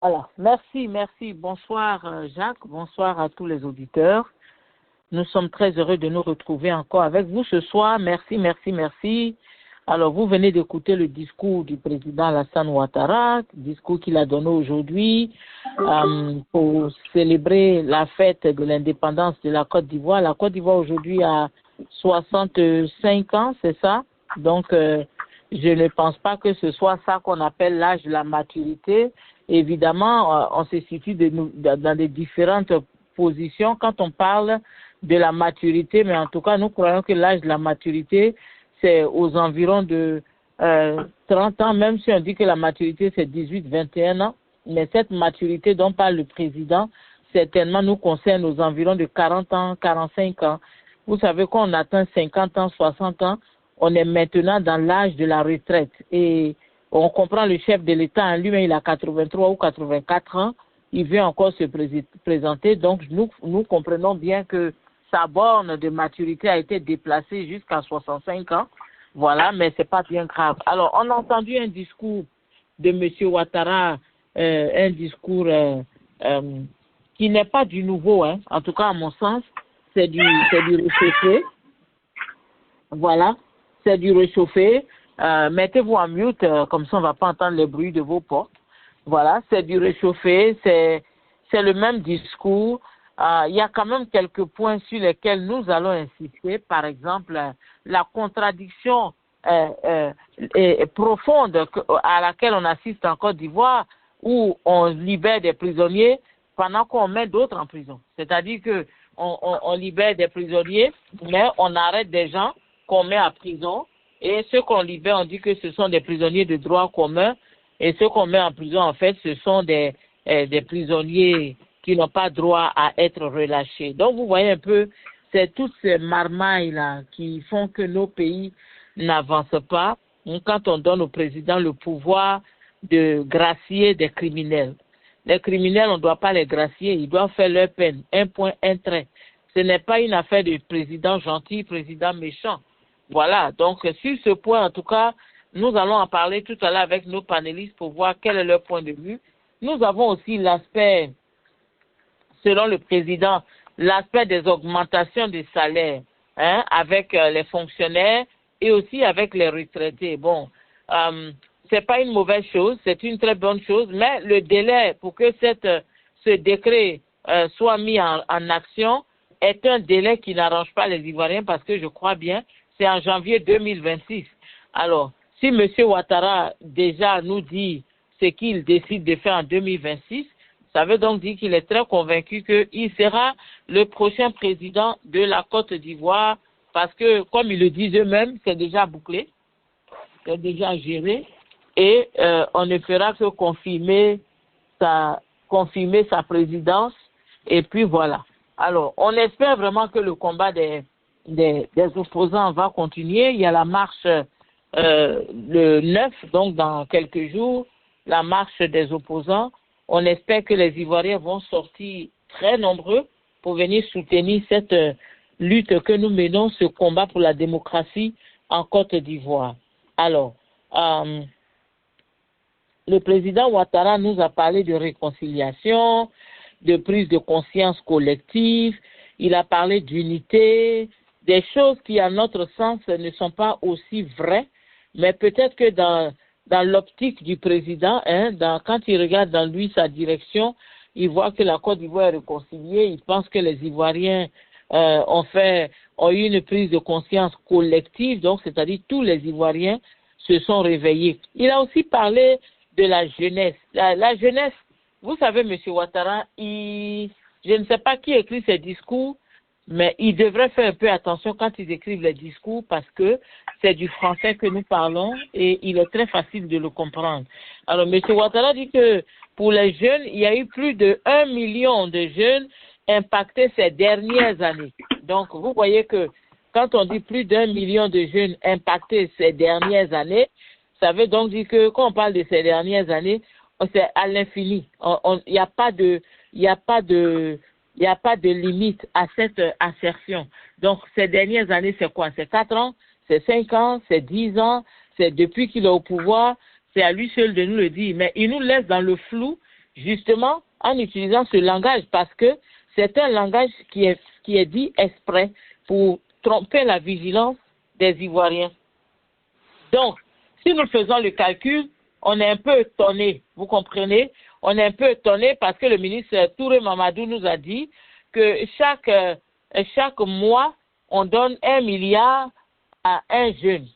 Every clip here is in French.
Voilà. Merci. Bonsoir Jacques, bonsoir à tous les auditeurs. Nous sommes très heureux de nous retrouver encore avec vous ce soir. Merci. Alors, vous venez d'écouter le discours du président Alassane Ouattara, discours qu'il a donné aujourd'hui pour célébrer la fête de l'indépendance de la Côte d'Ivoire. La Côte d'Ivoire aujourd'hui a 65 ans, c'est ça? Donc, je ne pense pas que ce soit ça qu'on appelle l'âge de la maturité. Évidemment, on se situe dans des différentes positions quand on parle de la maturité, mais en tout cas, nous croyons que l'âge de la maturité, c'est aux environs de 30 ans, même si on dit que la maturité, c'est 18-21 ans. Mais cette maturité dont parle le président, certainement nous concerne aux environs de 40 ans, 45 ans. Vous savez, quand on atteint 50 ans, 60 ans, on est maintenant dans l'âge de la retraite. Et on comprend le chef de l'État, lui-même, il a 83 ou 84 ans. Il veut encore se présenter. Donc, nous comprenons bien que sa borne de maturité a été déplacée jusqu'à 65 ans. Voilà, mais c'est pas bien grave. Alors, on a entendu un discours de M. Ouattara, un discours qui n'est pas du nouveau, hein. En tout cas, à mon sens, c'est du réchauffé. Voilà, c'est du réchauffé. Mettez-vous en mute, comme ça on ne va pas entendre les bruits de vos portes. Voilà, c'est du réchauffé, c'est le même discours. Il y a quand même quelques points sur lesquels nous allons insister. Par exemple, la contradiction profonde à laquelle on assiste en Côte d'Ivoire, où on libère des prisonniers pendant qu'on met d'autres en prison. C'est-à-dire que on libère des prisonniers, mais on arrête des gens qu'on met en prison. Et ceux qu'on libère, on dit que ce sont des prisonniers de droit commun. Et ceux qu'on met en prison, en fait, ce sont des prisonniers qui n'ont pas droit à être relâchés. Donc, vous voyez un peu, c'est toutes ces marmailles-là qui font que nos pays n'avancent pas. Quand on donne au président le pouvoir de gracier des criminels. Les criminels, on ne doit pas les gracier, ils doivent faire leur peine. Un point, un trait. Ce n'est pas une affaire de président gentil, président méchant. Voilà, donc sur ce point, en tout cas, nous allons en parler tout à l'heure avec nos panélistes pour voir quel est leur point de vue. Nous avons aussi l'aspect, selon le président, l'aspect des augmentations des salaires avec les fonctionnaires et aussi avec les retraités. Bon, c'est pas une mauvaise chose, c'est une très bonne chose, mais le délai pour que ce décret soit mis en action est un délai qui n'arrange pas les Ivoiriens parce que je crois bien c'est en janvier 2026. Alors, si M. Ouattara déjà nous dit ce qu'il décide de faire en 2026, ça veut donc dire qu'il est très convaincu qu'il sera le prochain président de la Côte d'Ivoire parce que, comme ils le disent eux-mêmes, c'est déjà bouclé, c'est déjà géré et on ne fera que confirmer sa présidence et puis voilà. Alors, on espère vraiment que le combat des opposants va continuer. Il y a la marche le 9, donc dans quelques jours, la marche des opposants. On espère que les Ivoiriens vont sortir très nombreux pour venir soutenir cette lutte que nous menons, ce combat pour la démocratie en Côte d'Ivoire. Alors, le président Ouattara nous a parlé de réconciliation, de prise de conscience collective, il a parlé d'unité, des choses qui, à notre sens, ne sont pas aussi vraies, mais peut-être que dans l'optique du président, quand il regarde dans lui sa direction, il voit que la Côte d'Ivoire est réconciliée, il pense que les Ivoiriens ont eu une prise de conscience collective, donc c'est-à-dire tous les Ivoiriens se sont réveillés. Il a aussi parlé de la jeunesse. La jeunesse, vous savez, M. Ouattara, je ne sais pas qui écrit ces discours, mais ils devraient faire un peu attention quand ils écrivent les discours parce que c'est du français que nous parlons et il est très facile de le comprendre. Alors, M. Ouattara dit que pour les jeunes, il y a eu plus de 1 million de jeunes impactés ces dernières années. Donc, vous voyez que quand on dit plus d'1 million de jeunes impactés ces dernières années, ça veut donc dire que quand on parle de ces dernières années, c'est à l'infini. Il n'y a pas de limite à cette assertion. Donc, ces dernières années, c'est quoi? C'est 4 ans, c'est 5 ans, c'est 10 ans, c'est depuis qu'il est au pouvoir, c'est à lui seul de nous le dire. Mais il nous laisse dans le flou justement en utilisant ce langage parce que c'est un langage qui est dit exprès pour tromper la vigilance des Ivoiriens. Donc, si nous faisons le calcul, on est un peu étonné, vous comprenez? On est un peu étonné parce que le ministre Touré Mamadou nous a dit que chaque mois, on donne 1 milliard à un jeune.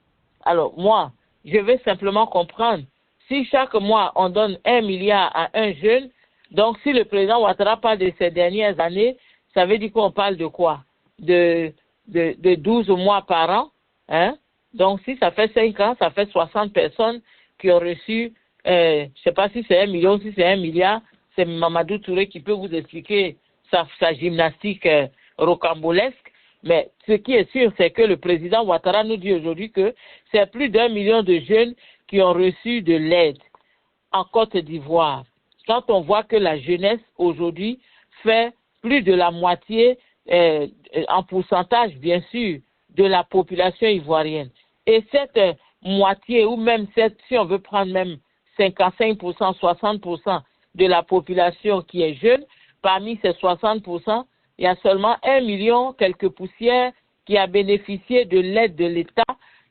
Alors, moi, je veux simplement comprendre, si chaque mois, on donne 1 milliard à un jeune, donc si le président Ouattara parle de ces dernières années, ça veut dire qu'on parle de quoi? De 12 mois par an, hein? Donc, si ça fait 5 ans, ça fait 60 personnes qui ont reçu, je ne sais pas si c'est 1 million, si c'est 1 milliard, c'est Mamadou Touré qui peut vous expliquer sa gymnastique rocambolesque. Mais ce qui est sûr, c'est que le président Ouattara nous dit aujourd'hui que c'est plus d'1 million de jeunes qui ont reçu de l'aide en Côte d'Ivoire. Quand on voit que la jeunesse aujourd'hui fait plus de la moitié en pourcentage, bien sûr, de la population ivoirienne. Et cette moitié, ou même si on veut prendre même 55%, 60% de la population qui est jeune, parmi ces 60%, il y a seulement 1 million, quelques poussières, qui a bénéficié de l'aide de l'État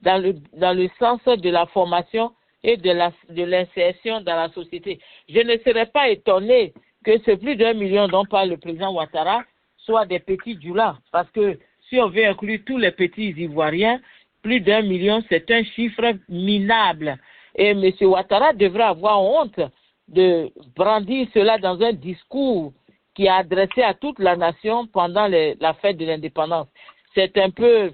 dans le sens de la formation et de l'insertion dans la société. Je ne serais pas étonné que ce plus d'1 million dont parle le président Ouattara soit des petits djoulas, parce que si on veut inclure tous les petits Ivoiriens, plus d'1 million, c'est un chiffre minable. Et M. Ouattara devrait avoir honte de brandir cela dans un discours qui est adressé à toute la nation pendant la fête de l'indépendance. C'est un peu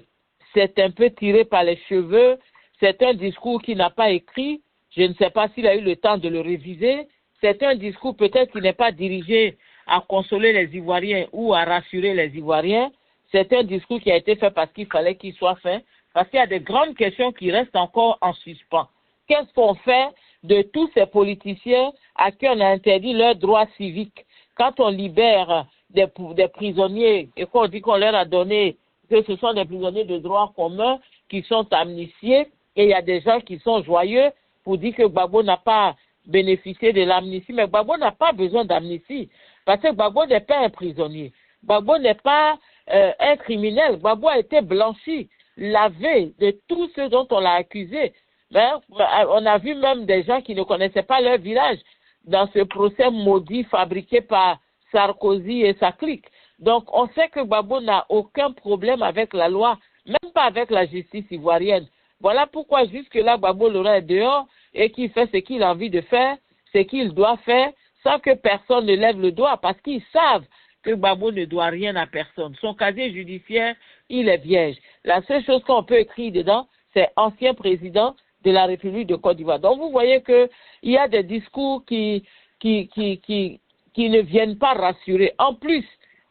tiré par les cheveux, c'est un discours qui n'a pas écrit, je ne sais pas s'il a eu le temps de le réviser, c'est un discours peut-être qui n'est pas dirigé à consoler les Ivoiriens ou à rassurer les Ivoiriens, c'est un discours qui a été fait parce qu'il fallait qu'il soit fait, parce qu'il y a de grandes questions qui restent encore en suspens. Qu'est-ce qu'on fait de tous ces politiciens à qui on a interdit leurs droits civiques? Quand on libère des prisonniers et qu'on dit qu'on leur a donné, que ce sont des prisonniers de droit commun qui sont amnistiés, et il y a des gens qui sont joyeux pour dire que Gbagbo n'a pas bénéficié de l'amnistie, mais Gbagbo n'a pas besoin d'amnistie, parce que Gbagbo n'est pas un prisonnier. Gbagbo n'est pas un criminel. Gbagbo a été blanchi, lavé de tout ce dont on l'a accusé. Mais on a vu même des gens qui ne connaissaient pas leur village dans ce procès maudit fabriqué par Sarkozy et sa clique. Donc, on sait que Gbagbo n'a aucun problème avec la loi, même pas avec la justice ivoirienne. Voilà pourquoi jusque-là, Gbagbo Laurent est dehors et qu'il fait ce qu'il a envie de faire, ce qu'il doit faire, sans que personne ne lève le doigt, parce qu'ils savent que Gbagbo ne doit rien à personne. Son casier judiciaire, il est vierge. La seule chose qu'on peut écrire dedans, c'est ancien président de la République de Côte d'Ivoire. Donc, vous voyez qu'il y a des discours qui ne viennent pas rassurer. En plus,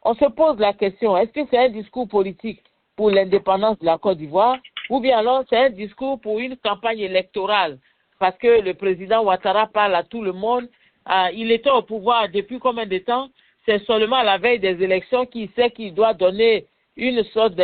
on se pose la question, est-ce que c'est un discours politique pour l'indépendance de la Côte d'Ivoire ou bien alors c'est un discours pour une campagne électorale? Parce que le président Ouattara parle à tout le monde. Il était au pouvoir depuis combien de temps? C'est seulement à la veille des élections qu'il sait qu'il doit donner une sorte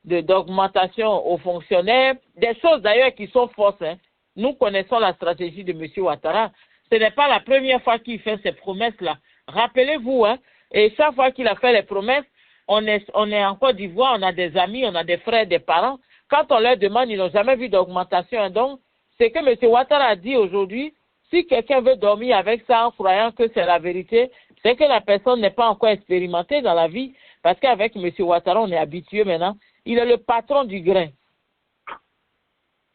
d'augmentation aux fonctionnaires. Des choses d'ailleurs qui sont fausses. Hein. Nous connaissons la stratégie de M. Ouattara. Ce n'est pas la première fois qu'il fait ces promesses-là. Rappelez-vous, hein, et chaque fois qu'il a fait les promesses, on est en Côte d'Ivoire, on a des amis, on a des frères, des parents. Quand on leur demande, ils n'ont jamais vu d'augmentation. Donc, ce que M. Ouattara a dit aujourd'hui, si quelqu'un veut dormir avec ça en croyant que c'est la vérité, c'est que la personne n'est pas encore expérimentée dans la vie, parce qu'avec M. Ouattara, on est habitué maintenant. Il est le patron du grain.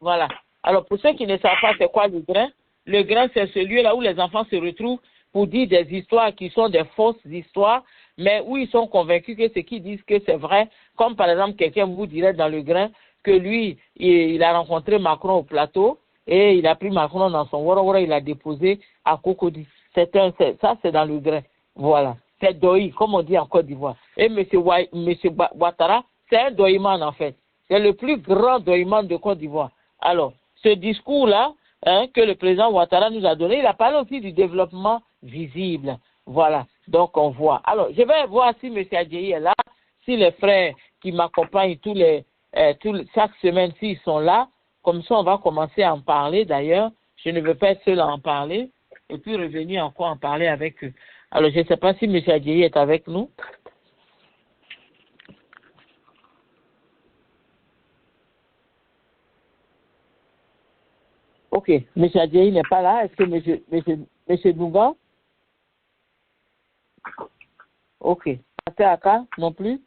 Voilà. Alors, pour ceux qui ne savent pas c'est quoi le grain, c'est celui là où les enfants se retrouvent pour dire des histoires qui sont des fausses histoires, mais où ils sont convaincus que ce qu'ils disent que c'est vrai, comme par exemple quelqu'un vous dirait dans le grain que lui, il a rencontré Macron au plateau et il a pris Macron dans son Wara, il l'a déposé à Cocody. Ça, c'est dans le grain. Voilà. C'est Doi, comme on dit en Côte d'Ivoire. Et M. Ouattara, c'est un doïman en fait. C'est le plus grand doïman de Côte d'Ivoire. Alors, ce discours-là, hein, que le président Ouattara nous a donné, il a parlé aussi du développement visible. Voilà. Donc, on voit. Alors, je vais voir si M. Adjei est là, si les frères qui m'accompagnent chaque semaine, s'ils sont là. Comme ça, on va commencer à en parler d'ailleurs. Je ne veux pas être seul à en parler. et puis revenir encore en parler avec eux. Alors, je ne sais pas si M. Adjei est avec nous. Ok, M. Adjei n'est pas là. Est-ce que M. Dunga? Ok. Pasteur Aka non plus?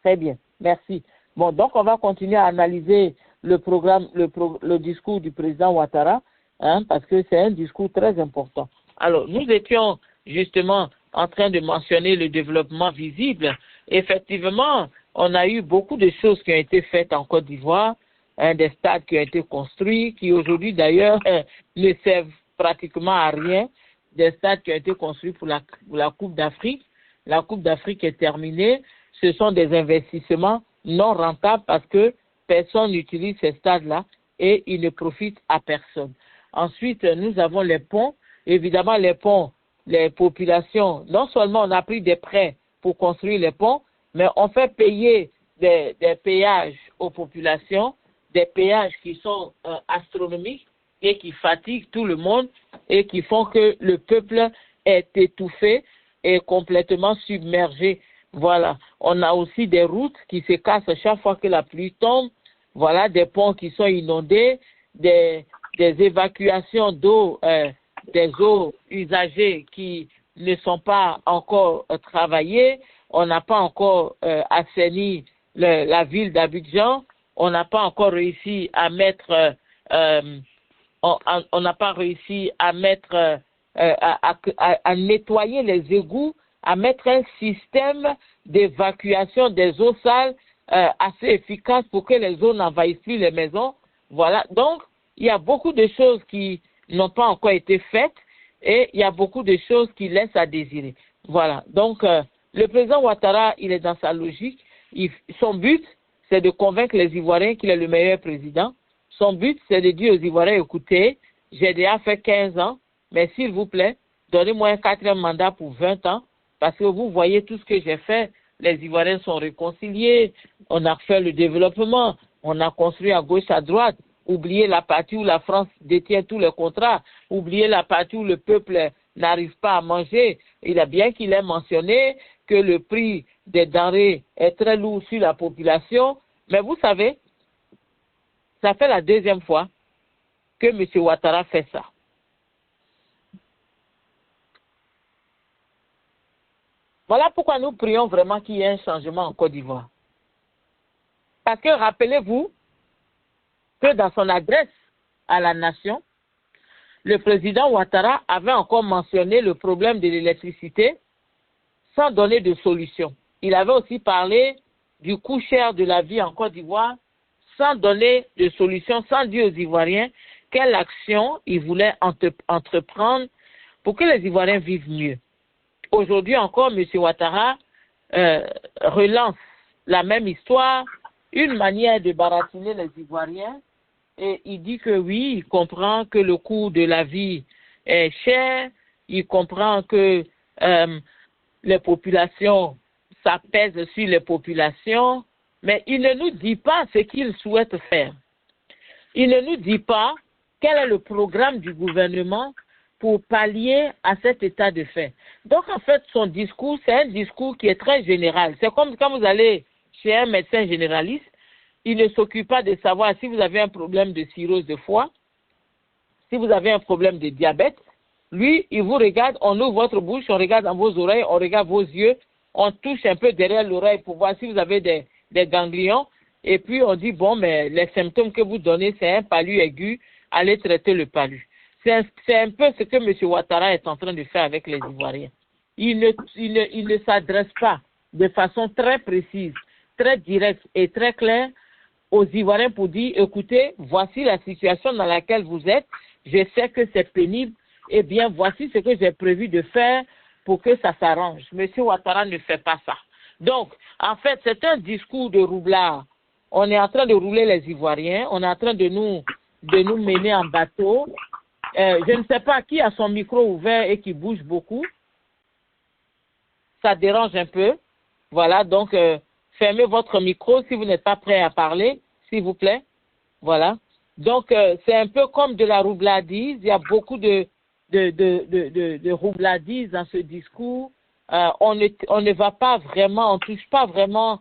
Très bien, merci. Bon, donc on va continuer à analyser le programme, le discours du président Ouattara, hein, parce que c'est un discours très important. Alors, nous étions justement en train de mentionner le développement visible. Effectivement, on a eu beaucoup de choses qui ont été faites en Côte d'Ivoire, hein, des stades qui ont été construits, qui aujourd'hui d'ailleurs ne servent pratiquement à rien, des stades qui ont été construits pour la Coupe d'Afrique. La Coupe d'Afrique est terminée. Ce sont des investissements non rentables parce que personne n'utilise ces stades-là et ils ne profitent à personne. Ensuite, nous avons les ponts. Évidemment, les ponts, les populations, non seulement on a pris des prêts pour construire les ponts, mais on fait payer des péages aux populations, des péages qui sont astronomiques et qui fatiguent tout le monde et qui font que le peuple est étouffé et complètement submergé. Voilà, on a aussi des routes qui se cassent chaque fois que la pluie tombe. Voilà, des ponts qui sont inondés, des évacuations d'eau, des eaux usagées qui ne sont pas encore travaillées. On n'a pas encore assaini la ville d'Abidjan. On n'a pas encore réussi à mettre, on n'a pas réussi à mettre, à nettoyer les égouts, à mettre un système d'évacuation des eaux sales assez efficace pour que les eaux n'envahissent plus les maisons. Voilà. Donc, il y a beaucoup de choses qui n'ont pas encore été faites et il y a beaucoup de choses qui laissent à désirer. Voilà. Donc, le président Ouattara, il est dans sa logique. Son but, c'est de convaincre les Ivoiriens qu'il est le meilleur président. Son but, c'est de dire aux Ivoiriens, écoutez, j'ai déjà fait 15 ans, mais s'il vous plaît, donnez-moi un 4e mandat pour 20 ans. Parce que vous voyez tout ce que j'ai fait, les Ivoiriens sont réconciliés, on a fait le développement, on a construit à gauche, à droite. Oubliez la partie où la France détient tous les contrats, oubliez la partie où le peuple n'arrive pas à manger. Il a bien qu'il ait mentionné que le prix des denrées est très lourd sur la population, mais vous savez, ça fait la 2e fois que M. Ouattara fait ça. Voilà pourquoi nous prions vraiment qu'il y ait un changement en Côte d'Ivoire. Parce que rappelez-vous que dans son adresse à la nation, le président Ouattara avait encore mentionné le problème de l'électricité sans donner de solution. Il avait aussi parlé du coût cher de la vie en Côte d'Ivoire sans donner de solution, sans dire aux Ivoiriens quelle action il voulait entreprendre pour que les Ivoiriens vivent mieux. Aujourd'hui encore, M. Ouattara relance la même histoire, une manière de baratiner les Ivoiriens, et il dit que oui, il comprend que le coût de la vie est cher, il comprend que les populations, ça pèse sur les populations, mais il ne nous dit pas ce qu'il souhaite faire. Il ne nous dit pas quel est le programme du gouvernement pour pallier à cet état de fait. Donc, en fait, son discours, c'est un discours qui est très général. C'est comme quand vous allez chez un médecin généraliste, il ne s'occupe pas de savoir si vous avez un problème de cirrhose de foie, si vous avez un problème de diabète. Lui, il vous regarde, on ouvre votre bouche, on regarde dans vos oreilles, on regarde vos yeux, on touche un peu derrière l'oreille pour voir si vous avez des ganglions. Et puis, on dit, bon, mais les symptômes que vous donnez, c'est un palu aigu, allez traiter le palu. C'est un peu ce que M. Ouattara est en train de faire avec les Ivoiriens. Il ne s'adresse pas de façon très précise, très directe et très claire aux Ivoiriens pour dire, écoutez, voici la situation dans laquelle vous êtes, je sais que c'est pénible, eh bien, voici ce que j'ai prévu de faire pour que ça s'arrange. M. Ouattara ne fait pas ça. Donc, en fait, c'est un discours de roublard. On est en train de rouler les Ivoiriens, on est en train de nous mener en bateau. Je ne sais pas qui a son micro ouvert et qui bouge beaucoup. Ça dérange un peu. Voilà, donc fermez votre micro si vous n'êtes pas prêt à parler. s'il vous plaît. Voilà. Donc, c'est un peu comme de la roubladise. Il y a beaucoup de roubladise dans ce discours. On ne va pas vraiment, on ne touche pas vraiment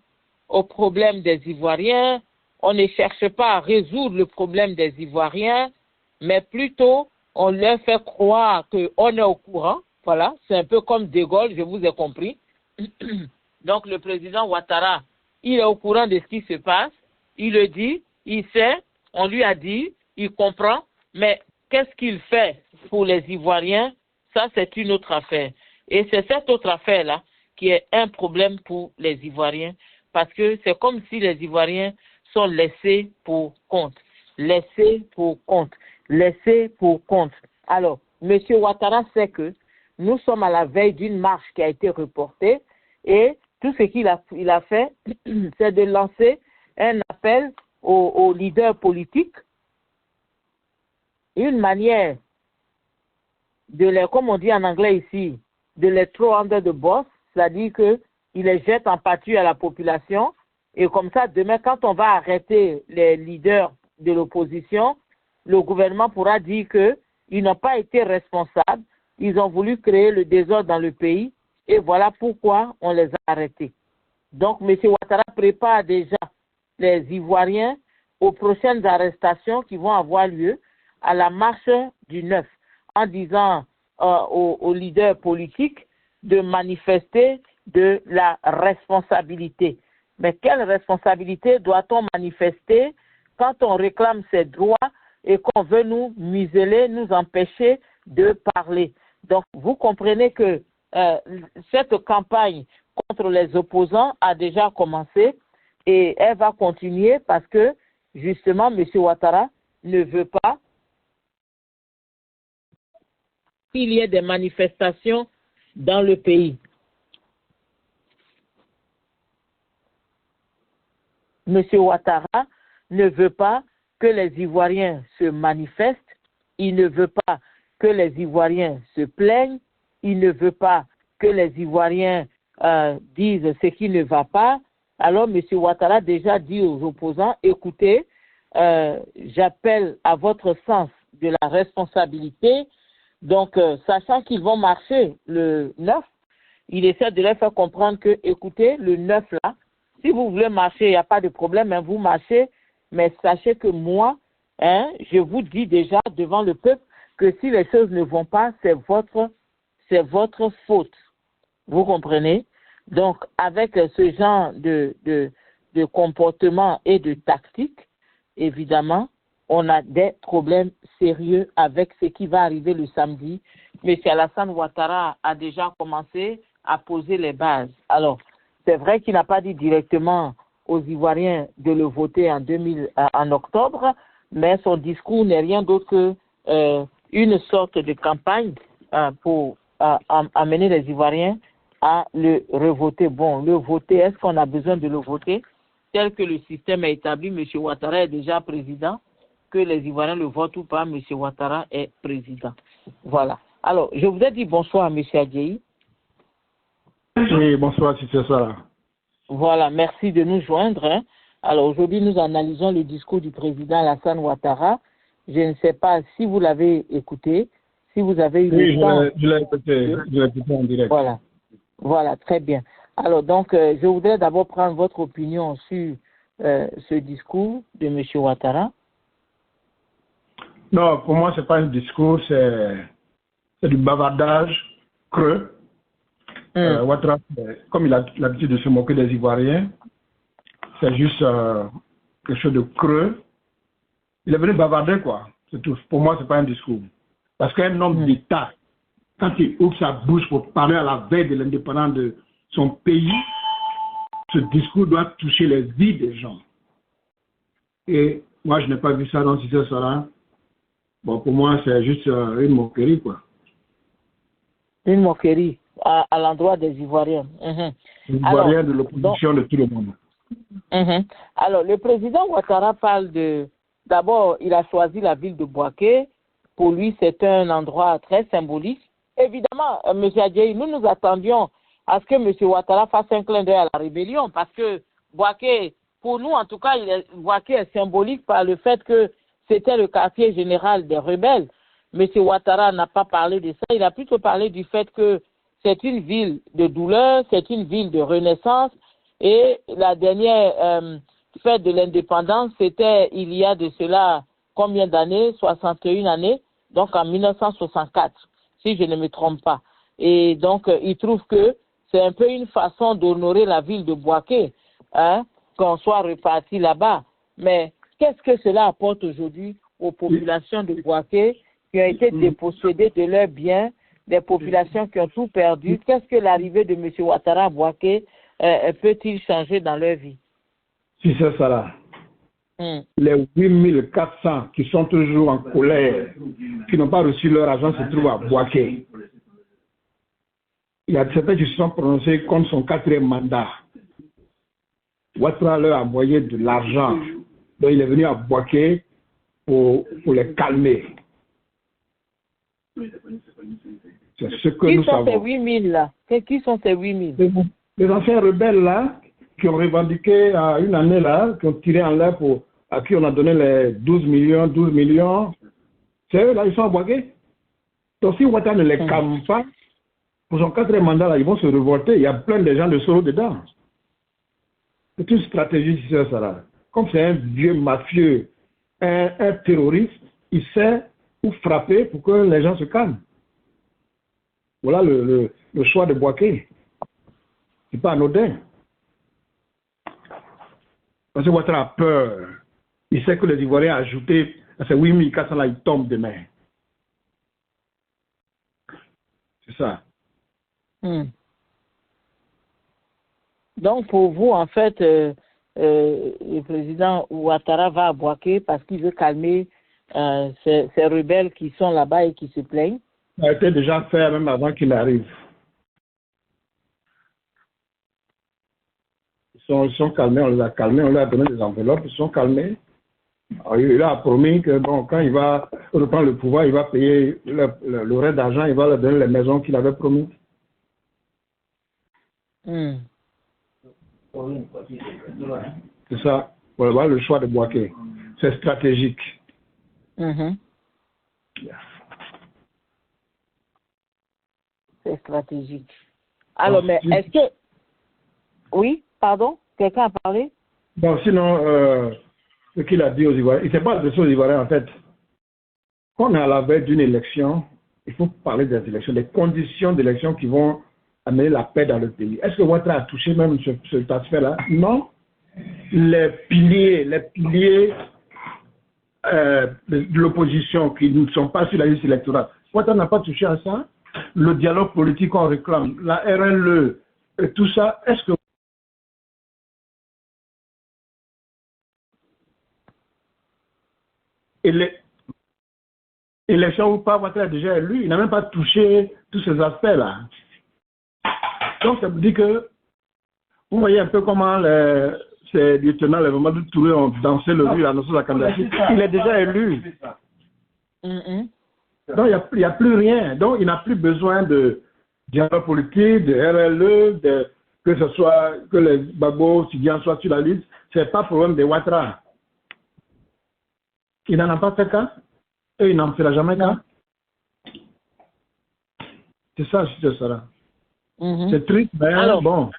au problème des Ivoiriens. On ne cherche pas à résoudre le problème des Ivoiriens, mais plutôt, on leur fait croire qu'on est au courant. Voilà. C'est un peu comme De Gaulle, je vous ai compris. Donc, le président Ouattara, il est au courant de ce qui se passe. Il le dit, il sait, on lui a dit, il comprend, mais qu'est-ce qu'il fait pour les Ivoiriens? Ça, c'est une autre affaire. Et c'est cette autre affaire-là qui est un problème pour les Ivoiriens, parce que c'est comme si les Ivoiriens sont laissés pour compte. Laissés pour compte. Laissés pour compte. Alors, M. Ouattara sait que nous sommes à la veille d'une marche qui a été reportée et tout ce qu'il a fait, c'est de lancer un appel aux leaders politiques, une manière de les, comme on dit en anglais ici, de les throw under the bus, c'est-à-dire qu'il les jette en pâture à la population et comme ça, demain, quand on va arrêter les leaders de l'opposition, le gouvernement pourra dire qu'ils n'ont pas été responsables, ils ont voulu créer le désordre dans le pays et voilà pourquoi on les a arrêtés. Donc, M. Ouattara prépare déjà les Ivoiriens aux prochaines arrestations qui vont avoir lieu à la marche du 9, en disant aux leaders politiques de manifester de la responsabilité. Mais quelle responsabilité doit-on manifester quand on réclame ses droits et qu'on veut nous museler, nous empêcher de parler? Donc, vous comprenez que cette campagne contre les opposants a déjà commencé et elle va continuer parce que, justement, M. Ouattara ne veut pas qu'il y ait des manifestations dans le pays. M. Ouattara ne veut pas que les Ivoiriens se manifestent, il ne veut pas que les Ivoiriens se plaignent, il ne veut pas que les Ivoiriens disent ce qui ne va pas. Alors, M. Ouattara a déjà dit aux opposants, écoutez, j'appelle à votre sens de la responsabilité. Donc, sachant qu'ils vont marcher le 9, il essaie de leur faire comprendre que, écoutez, le 9 là, si vous voulez marcher, il n'y a pas de problème, hein, vous marchez, mais sachez que moi, je vous dis déjà devant le peuple que si les choses ne vont pas, c'est votre faute. Vous comprenez? Donc, avec ce genre de comportement et de tactique, évidemment, on a des problèmes sérieux avec ce qui va arriver le samedi. M. Alassane Ouattara a déjà commencé à poser les bases. Alors, c'est vrai qu'il n'a pas dit directement aux Ivoiriens de le voter en octobre, mais son discours n'est rien d'autre que une sorte de campagne pour amener les Ivoiriens à le revoter. Bon, le voter, est-ce qu'on a besoin de le voter? Tel que le système est établi, M. Ouattara est déjà président. Que les Ivoiriens le votent ou pas, M. Ouattara est président. Voilà. Alors, je vous ai dit bonsoir à M. Adjei. Oui, bonsoir, c'est ça. Voilà, merci de nous joindre. Hein. Alors, aujourd'hui, nous analysons le discours du président Alassane Ouattara. Je ne sais pas si vous l'avez écouté, si vous avez eu le temps. Oui, je l'ai écouté en direct. Voilà, très bien. Alors, donc, je voudrais d'abord prendre votre opinion sur ce discours de M. Ouattara. Non, pour moi, ce n'est pas un discours, c'est du bavardage creux. Ouattara, comme il a l'habitude de se moquer des Ivoiriens, c'est juste quelque chose de creux. Il est venu bavarder, quoi. C'est tout. Pour moi, ce n'est pas un discours. Parce qu'un homme d'État, quand il ouvre sa bouche pour parler à la veille de l'indépendance de son pays, ce discours doit toucher les vies des gens. Et moi, je n'ai pas vu ça dans ce sera. Bon, pour moi, c'est juste une moquerie, quoi. Une moquerie à l'endroit des Ivoiriens. Les Ivoiriens de l'opposition de tout le monde. Alors, le président Ouattara parle d'abord, il a choisi la ville de Bouaké. Pour lui, c'est un endroit très symbolique. Évidemment, M. Adjei, nous attendions à ce que M. Ouattara fasse un clin d'œil à la rébellion parce que Bouaké, pour nous, en tout cas, Bouaké est symbolique par le fait que c'était le quartier général des rebelles. M. Ouattara n'a pas parlé de ça, il a plutôt parlé du fait que c'est une ville de douleur, c'est une ville de renaissance, et la dernière fête de l'indépendance, c'était il y a de cela combien d'années? 61 années, donc en 1964, si je ne me trompe pas. Et donc, il trouve que c'est un peu une façon d'honorer la ville de Bouaké, hein, qu'on soit reparti là-bas. Mais qu'est-ce que cela apporte aujourd'hui aux populations de Bouaké qui ont été dépossédées de leurs biens, des populations qui ont tout perdu? Qu'est-ce que l'arrivée de M. Ouattara à Bouaké peut-il changer dans leur vie? Si c'est ça là. Les 8400 qui sont toujours en colère, qui n'ont pas reçu leur argent, se trouvent à Bouaké. Il y a certains qui se sont prononcés contre son 4e mandat. Ouattara leur a envoyé de l'argent. Donc il est venu à Bouaké pour les calmer. C'est ce que nous savons. Qui sont ces 8000 là? Qui sont ces 8000? Les anciens rebelles là, qui ont revendiqué à une année là, qui ont tiré en l'air à qui on a donné les 12 millions. C'est eux là, ils sont à Bouaké. Donc si Ouattara ne les calme pas, pour son 4e mandat là, ils vont se révolter. Il y a plein de gens de Soro dedans. C'est une stratégie, c'est ça là. Comme c'est un vieux mafieux, un terroriste, il sait où frapper pour que les gens se calment. Voilà le choix de Bouaké. C'est pas anodin. Parce que Ouattara a peur. Il sait que les Ivoiriens ajoutés à ces 8400 là, ils tombent demain. C'est ça. Donc, pour vous, en fait, le président Ouattara va à Bouaké parce qu'il veut calmer ces rebelles qui sont là-bas et qui se plaignent. Ça a été déjà fait même avant qu'il arrive. Ils sont calmés, on les a calmés, on leur a donné des enveloppes, ils sont calmés. Alors, il a promis que bon, quand il va reprendre le pouvoir, il va payer le reste d'argent, il va leur donner les maisons qu'il avait promis. C'est ça. Voilà le choix de Bouaké. C'est stratégique. C'est stratégique. Alors, mais est-ce que... Oui, pardon? Quelqu'un a parlé? Bon, sinon, ce qu'il a dit aux Ivoiriens, il ne s'est pas adressé aux Ivoiriens, en fait. Quand on est à la veille d'une élection, il faut parler des élections, des conditions d'élection qui vont amener la paix dans le pays. Est-ce que Ouattara a touché même cet aspect-là? Non. Les piliers de l'opposition qui ne sont pas sur la liste électorale, Ouattara n'a pas touché à ça. Le dialogue politique qu'on réclame, la RLE, et tout ça, est-ce que élection ou pas, Ouattara est déjà élu, il n'a même pas touché tous ces aspects-là. Donc ça veut dire que vous voyez un peu comment ces lieutenants, les Mamadou Touré ont dansé le rue, annoncé sa candidature. Il est déjà élu. Donc il n'y a plus rien. Donc il n'a plus besoin de dialogue politique, de RLE, que ce soit que les Gbagbo, Sidian soient sur la liste. Ce n'est pas le problème de Ouattara. Il n'en a pas fait cas et il n'en fera jamais cas. C'est ça, c'est ça. C'est triste, mais alors, bon.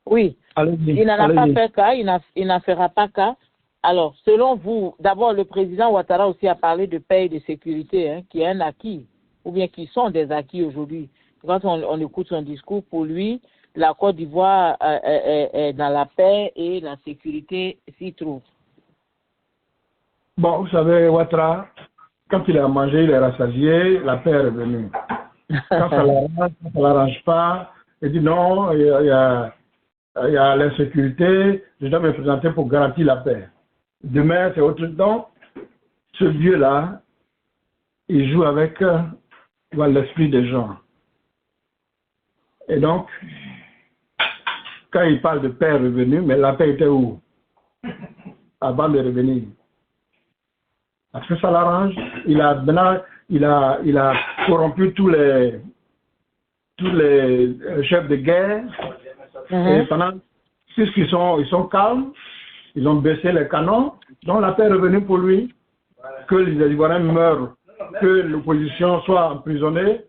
Oui, il n'en a pas fait cas, il n'en fera pas cas. Alors, selon vous, d'abord, le président Ouattara aussi a parlé de paix et de sécurité, hein, qui est un acquis, ou bien qui sont des acquis aujourd'hui. Quand on écoute son discours, pour lui, la Côte d'Ivoire est dans la paix et la sécurité s'y trouve. Bon, vous savez, Ouattara, quand il a mangé, il est rassasié, la paix est revenue. Quand ça ne l'arrange pas, il dit non, il y a l'insécurité, je dois me présenter pour garantir la paix. Demain, c'est autre chose. Donc, ce Dieu-là, il joue avec l'esprit des gens. Et donc, quand il parle de paix revenue, mais la paix était où? Avant de revenir. Parce que ça l'arrange. Il a corrompu tous les chefs de guerre. Et pendant puisqu'ils sont calmes, ils ont baissé les canons, donc la paix est revenue pour lui, que les Ivoiriens meurent, que l'opposition soit emprisonnée.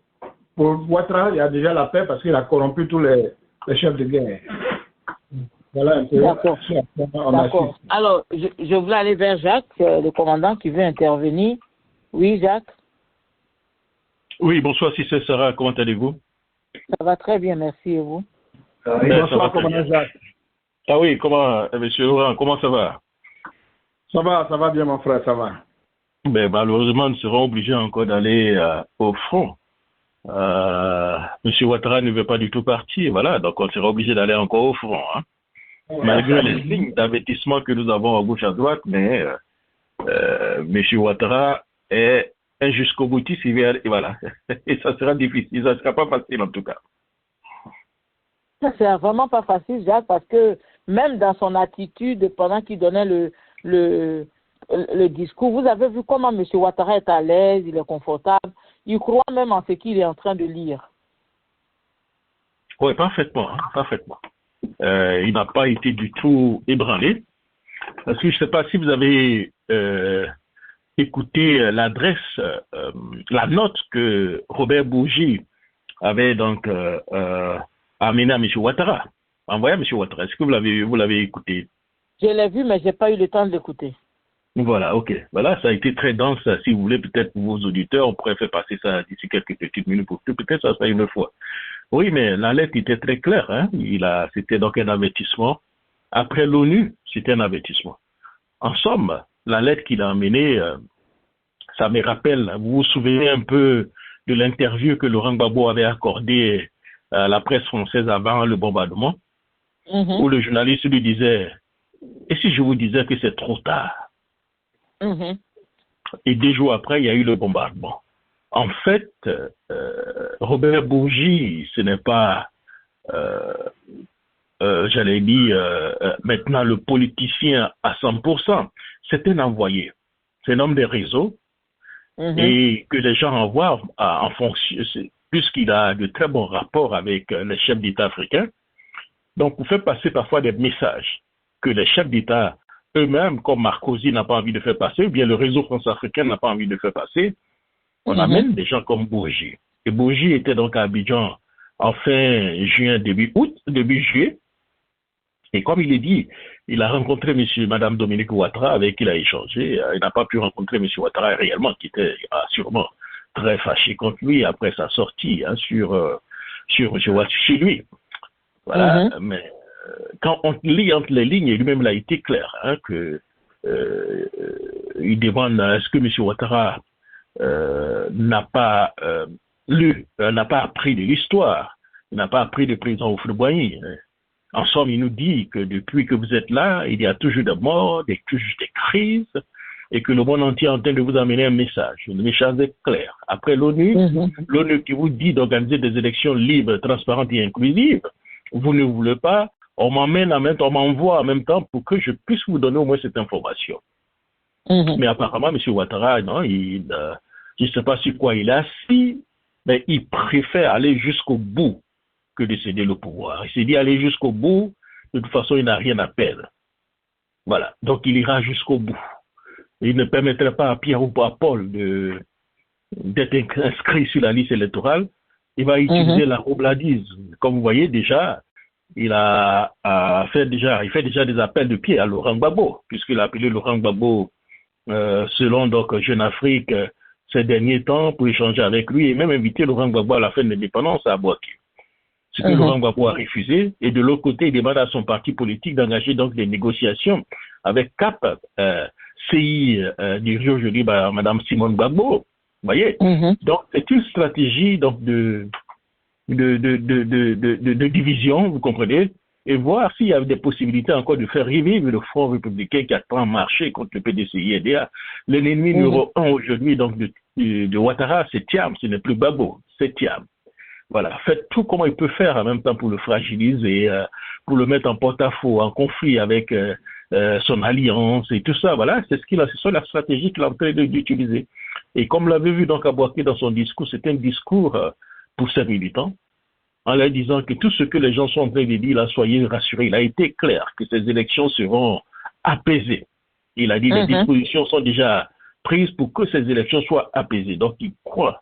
Pour Ouattara, il y a déjà la paix parce qu'il a corrompu tous les chefs de guerre. Voilà un peu. D'accord. D'accord. Alors, je voulais aller vers Jacques, le commandant qui veut intervenir. Oui, Jacques. Oui, bonsoir, si c'est Sarah, comment allez-vous? Ça va très bien, merci, et vous? Bonsoir, commandant Jacques. Ah oui, comment, monsieur Laurent, comment ça va? Ça va bien, mon frère, ça va. Ben, malheureusement, nous serons obligés encore d'aller au front. Monsieur Ouattara ne veut pas du tout partir, voilà, donc on sera obligé d'aller encore au front, hein. Malgré les lignes d'avertissement que nous avons à gauche à droite, mais monsieur Ouattara est jusqu'au boutiste, et voilà, et ça sera difficile, ça ne sera pas facile en tout cas. C'est vraiment pas facile, Jacques, parce que même dans son attitude, pendant qu'il donnait le discours, vous avez vu comment M. Ouattara est à l'aise, il est confortable, il croit même en ce qu'il est en train de lire. Oui, parfaitement, hein, parfaitement. Il n'a pas été du tout ébranlé, parce que je ne sais pas si vous avez écouté l'adresse, la note que Robert Bourgi avait donc amenée à M. Ouattara, envoyé à M. Ouattara. Est-ce que vous l'avez écouté? Je l'ai vu, mais je n'ai pas eu le temps de l'écouter. Voilà, ok. Voilà, ça a été très dense. Si vous voulez, peut-être pour vos auditeurs, on pourrait faire passer ça d'ici quelques petites minutes pour que peut-être ça soit une fois. Oui, mais la lettre était très claire, hein. C'était donc un avertissement. Après l'ONU, c'était un avertissement. En somme, la lettre qu'il a amenée, ça me rappelle, vous vous souvenez un peu de l'interview que Laurent Gbagbo avait accordée à la presse française avant le bombardement, où le journaliste lui disait, et si je vous disais que c'est trop tard? Et 2 jours après, il y a eu le bombardement. En fait, Robert Bourgi, ce n'est pas, j'allais dire, maintenant le politicien à 100%. C'est un envoyé. C'est un homme des réseaux et que les gens envoient en fonction, puisqu'il a de très bons rapports avec les chefs d'État africains. Donc, on fait passer parfois des messages que les chefs d'État eux-mêmes, comme Marcosi n'a pas envie de faire passer, ou bien le réseau France-Africain n'a pas envie de faire passer. On amène des gens comme Bourgi. Et Bourgi était donc à Abidjan en fin juin, début juillet. Et comme il est dit, il a rencontré Madame Dominique Ouattara, avec qui il a échangé. Il n'a pas pu rencontrer M. Ouattara réellement, qui était sûrement très fâché contre lui après sa sortie sur M. Ouattara chez lui. Voilà, mais quand on lit entre les lignes, et lui-même l'a été clair, hein, que il demande est-ce que M. Ouattara n'a pas n'a pas appris de l'histoire, il n'a pas appris de président Houphouët-Boigny. En somme, il nous dit que depuis que vous êtes là, il y a toujours des morts, toujours des crises, et que le monde entier est en train de vous amener un message. Le message est clair. Après l'ONU, l'ONU qui vous dit d'organiser des élections libres, transparentes et inclusives, vous ne voulez pas, on m'envoie en même temps pour que je puisse vous donner au moins cette information. Mais apparemment, M. Ouattara, non, je ne sais pas sur quoi il est assis, mais il préfère aller jusqu'au bout que de céder le pouvoir. Il s'est dit aller jusqu'au bout, de toute façon, il n'a rien à perdre. Voilà. Donc, il ira jusqu'au bout. Il ne permettrait pas à Pierre ou à Paul d'être inscrit sur la liste électorale. Il va utiliser la robladise. Comme vous voyez déjà, il fait déjà des appels de pied à Laurent Gbagbo, puisqu'il a appelé Laurent Gbagbo selon donc Jeune Afrique ces derniers temps pour échanger avec lui et même inviter Laurent Gbagbo à la fin de l'indépendance à Bouaké. Ce que Laurent Gbagbo a refusé, et de l'autre côté, il demande à son parti politique d'engager donc des négociations avec CAP, CI, dirigé aujourd'hui par Mme Simone Gbagbo. Vous voyez? Donc, c'est une stratégie donc, de division, vous comprenez, et voir s'il y a des possibilités encore de faire revivre le Front républicain qui a tant marché contre le PDCI-NDA. L'ennemi numéro 1 aujourd'hui donc de Ouattara, c'est Thiam, ce n'est plus Gbagbo, c'est Thiam. Voilà, faites tout comment il peut faire en même temps pour le fragiliser, pour le mettre en porte-à-faux, en conflit avec son alliance et tout ça. Voilà, c'est ça la stratégie qu'il est en train d'utiliser. Et comme l'avait vu donc à Bouaké dans son discours, c'est un discours pour ses militants, en leur disant que tout ce que les gens sont en train de dire, là, soyez rassurés. Il a été clair que ces élections seront apaisées. Il a dit que les dispositions sont déjà prises pour que ces élections soient apaisées. Donc, il croit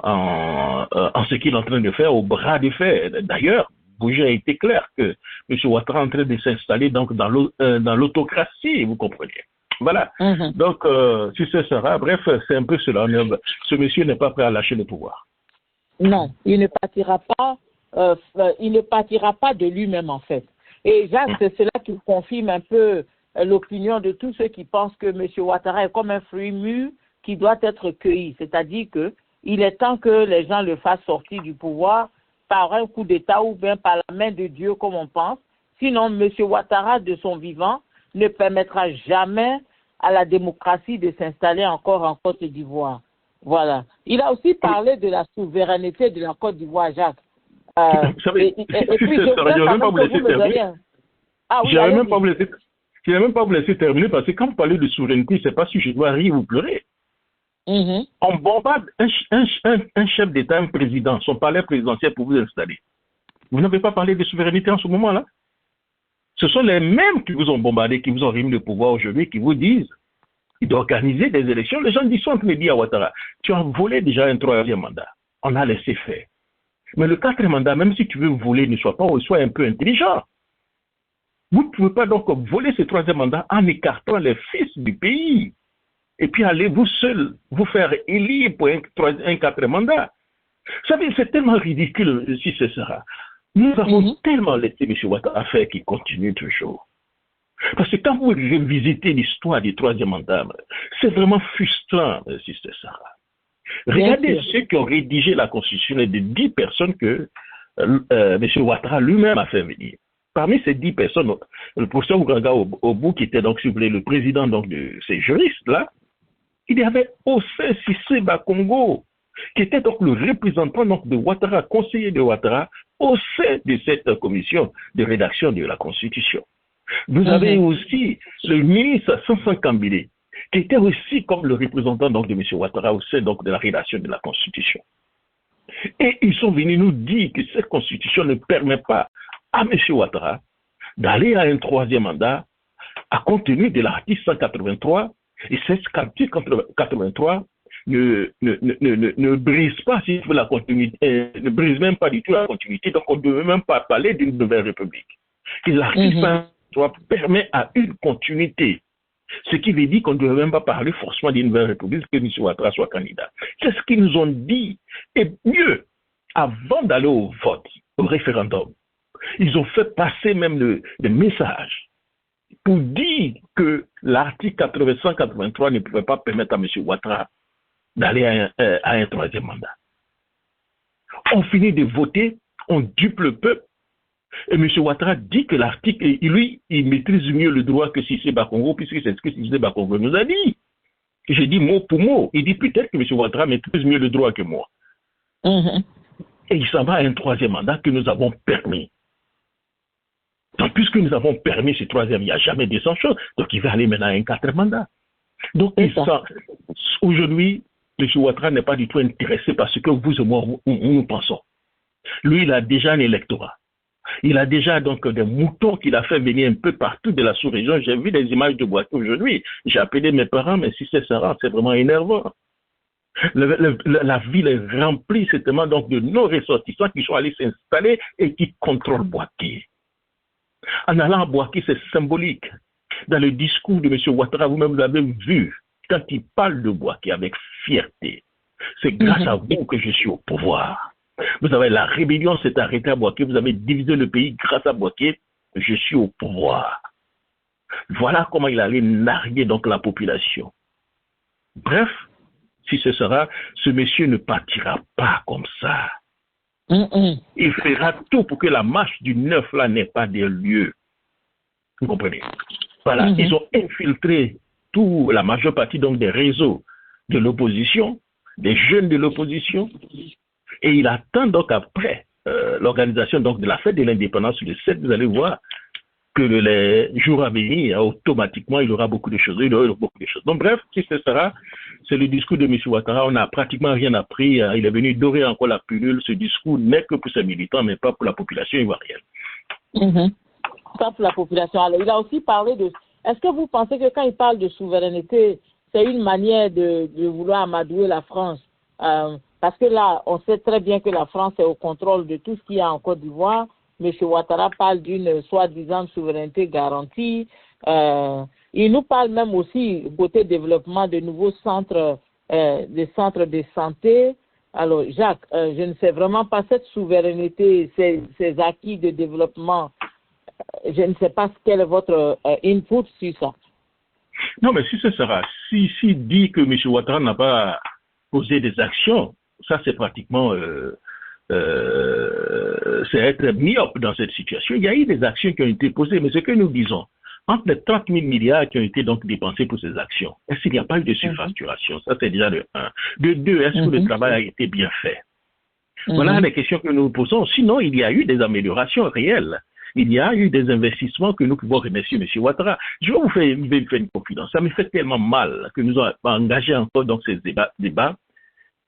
en ce qu'il est en train de faire au bras de fer. D'ailleurs, Bougie a été clair que M. Ouattara est en train de s'installer donc dans l'autocratie, vous comprenez. Voilà. Donc, si ce sera, bref, c'est un peu cela. Ce monsieur n'est pas prêt à lâcher le pouvoir. Non, il ne partira pas. Il ne partira pas de lui-même en fait. Et Jacques, c'est cela qui confirme un peu l'opinion de tous ceux qui pensent que M. Ouattara est comme un fruit mûr qui doit être cueilli. C'est-à-dire que il est temps que les gens le fassent sortir du pouvoir par un coup d'État ou bien par la main de Dieu comme on pense. Sinon, M. Ouattara, de son vivant, ne permettra jamais à la démocratie de s'installer encore en Côte d'Ivoire. Voilà. Il a aussi parlé de la souveraineté de la Côte d'Ivoire, Jacques. Et puis, je même pas vous laisser terminer. Je n'avais même pas vous laisser terminer parce que quand vous parlez de souveraineté, c'est pas si je dois rire ou pleurer. On bombarde un chef d'État, un président, son palais présidentiel pour vous installer. Vous n'avez pas parlé de souveraineté en ce moment-là. Ce sont les mêmes qui vous ont bombardé, qui vous ont remis le pouvoir aujourd'hui, qui vous disent d'organiser des élections. Les gens disent, sont en train de dire à Ouattara, tu as volé déjà un 3e mandat. On a laissé faire. Mais le 4e mandat, même si tu veux voler, ne sois un peu intelligent. Vous ne pouvez pas donc voler ce 3e mandat en écartant les fils du pays. Et puis allez vous seul vous faire élire pour un 4e mandat. Vous savez, c'est tellement ridicule si ce sera. Nous avons tellement laissé M. Ouattara faire qu'il continue toujours. Parce que quand vous revisitez l'histoire du 3e mandat, c'est vraiment frustrant si ce sera. Regardez ceux qui ont rédigé la constitution de 10 personnes que M. Ouattara lui-même a fait venir. Parmi ces 10 personnes, le professeur Ouganga Obu, qui était donc, si vous voulez, le président donc, de ces juristes-là, il y avait Ossé Cissé Bakongo, qui était donc le représentant donc, de Ouattara, conseiller de Ouattara, au sein de cette commission de rédaction de la Constitution. Vous avez aussi le ministre Sansan Kambile, qui était aussi comme le représentant donc, de M. Ouattara au sein donc, de la rédaction de la Constitution. Et ils sont venus nous dire que cette Constitution ne permet pas à M. Ouattara d'aller à un 3e mandat à compte tenu de l'article 183. Et cet article 183 ne brise pas, si vous la continuité, ne brise même pas du tout la continuité, donc on ne devait même pas parler d'une nouvelle république. L'article 183 permet à une continuité, ce qui veut dire qu'on ne devait même pas parler forcément d'une nouvelle république, que M. Ouattara soit candidat. C'est ce qu'ils nous ont dit. Et mieux, avant d'aller au vote, au référendum, ils ont fait passer même des messages pour dire que l'article 183 ne pouvait pas permettre à M. Ouattara d'aller à un 3e mandat. On finit de voter, on dupe le peuple, et M. Ouattara dit que l'article, lui, il maîtrise mieux le droit que Cissé Bakongo, puisque c'est ce que Cissé Bakongo nous a dit. J'ai dit mot pour mot. Il dit peut-être que M. Ouattara maîtrise mieux le droit que moi. Et il s'en va à un 3e mandat que nous avons permis. Donc, puisque nous avons permis ce 3e, il n'y a jamais de sans chose. Donc, il va aller maintenant à un 4e mandat. Donc, aujourd'hui, M. Ouattara n'est pas du tout intéressé par ce que vous et moi, nous pensons. Lui, il a déjà un électorat. Il a déjà donc des moutons qu'il a fait venir un peu partout de la sous-région. J'ai vu des images de Boaké aujourd'hui. J'ai appelé mes parents, mais si c'est ça, c'est vraiment énervant. La ville est remplie certainement donc de nos ressortissants qui sont allés s'installer et qui contrôlent Boaké. En allant à Boaké, c'est symbolique. Dans le discours de M. Ouattara, vous-même l'avez vu, quand il parle de Boaké avec fierté, c'est grâce à vous que je suis au pouvoir. Vous avez la rébellion s'est arrêtée à Boaké, vous avez divisé le pays grâce à Boaké, je suis au pouvoir. Voilà comment il allait narguer donc la population. Bref, si ce sera, ce monsieur ne partira pas comme ça. Il fera tout pour que la marche du 9 là n'ait pas de lieu. Vous comprenez? Voilà, ils ont infiltré la majeure partie donc des réseaux de l'opposition, des jeunes de l'opposition, et il attend donc après l'organisation donc de la fête de l'indépendance le 7, vous allez voir que les jours à venir, automatiquement, il y aura beaucoup de choses. Donc, bref, qui ce sera, c'est le discours de M. Ouattara. On n'a pratiquement rien appris. Il est venu dorer encore la pilule. Ce discours n'est que pour ses militants, mais pas pour la population ivoirienne. Pas pour la population. Alors, il a aussi parlé de... Est-ce que vous pensez que quand il parle de souveraineté, c'est une manière de vouloir amadouer la France? Parce que là, on sait très bien que la France est au contrôle de tout ce qu'il y a en Côte d'Ivoire. M. Ouattara parle d'une soi-disant souveraineté garantie. Il nous parle même aussi, côté développement, de nouveaux centres, des centres de santé. Alors, Jacques, je ne sais vraiment pas cette souveraineté, ces acquis de développement. Je ne sais pas quel est votre input sur ça. Non, mais si ce sera, si dit que M. Ouattara n'a pas posé des actions, ça c'est pratiquement c'est être myope dans cette situation. Il y a eu des actions qui ont été posées, mais ce que nous disons, entre les 30 000 milliards qui ont été donc dépensés pour ces actions, est-ce qu'il n'y a pas eu de surfacturation? Ça c'est déjà de 1. De 2, est-ce que le travail a été bien fait? Voilà les questions que nous nous posons. Sinon, il y a eu des améliorations réelles. Il y a eu des investissements que nous pouvons remercier M. Ouattara. Je vais vous faire une confidence. Ça me fait tellement mal que nous avons engagé encore dans ces débats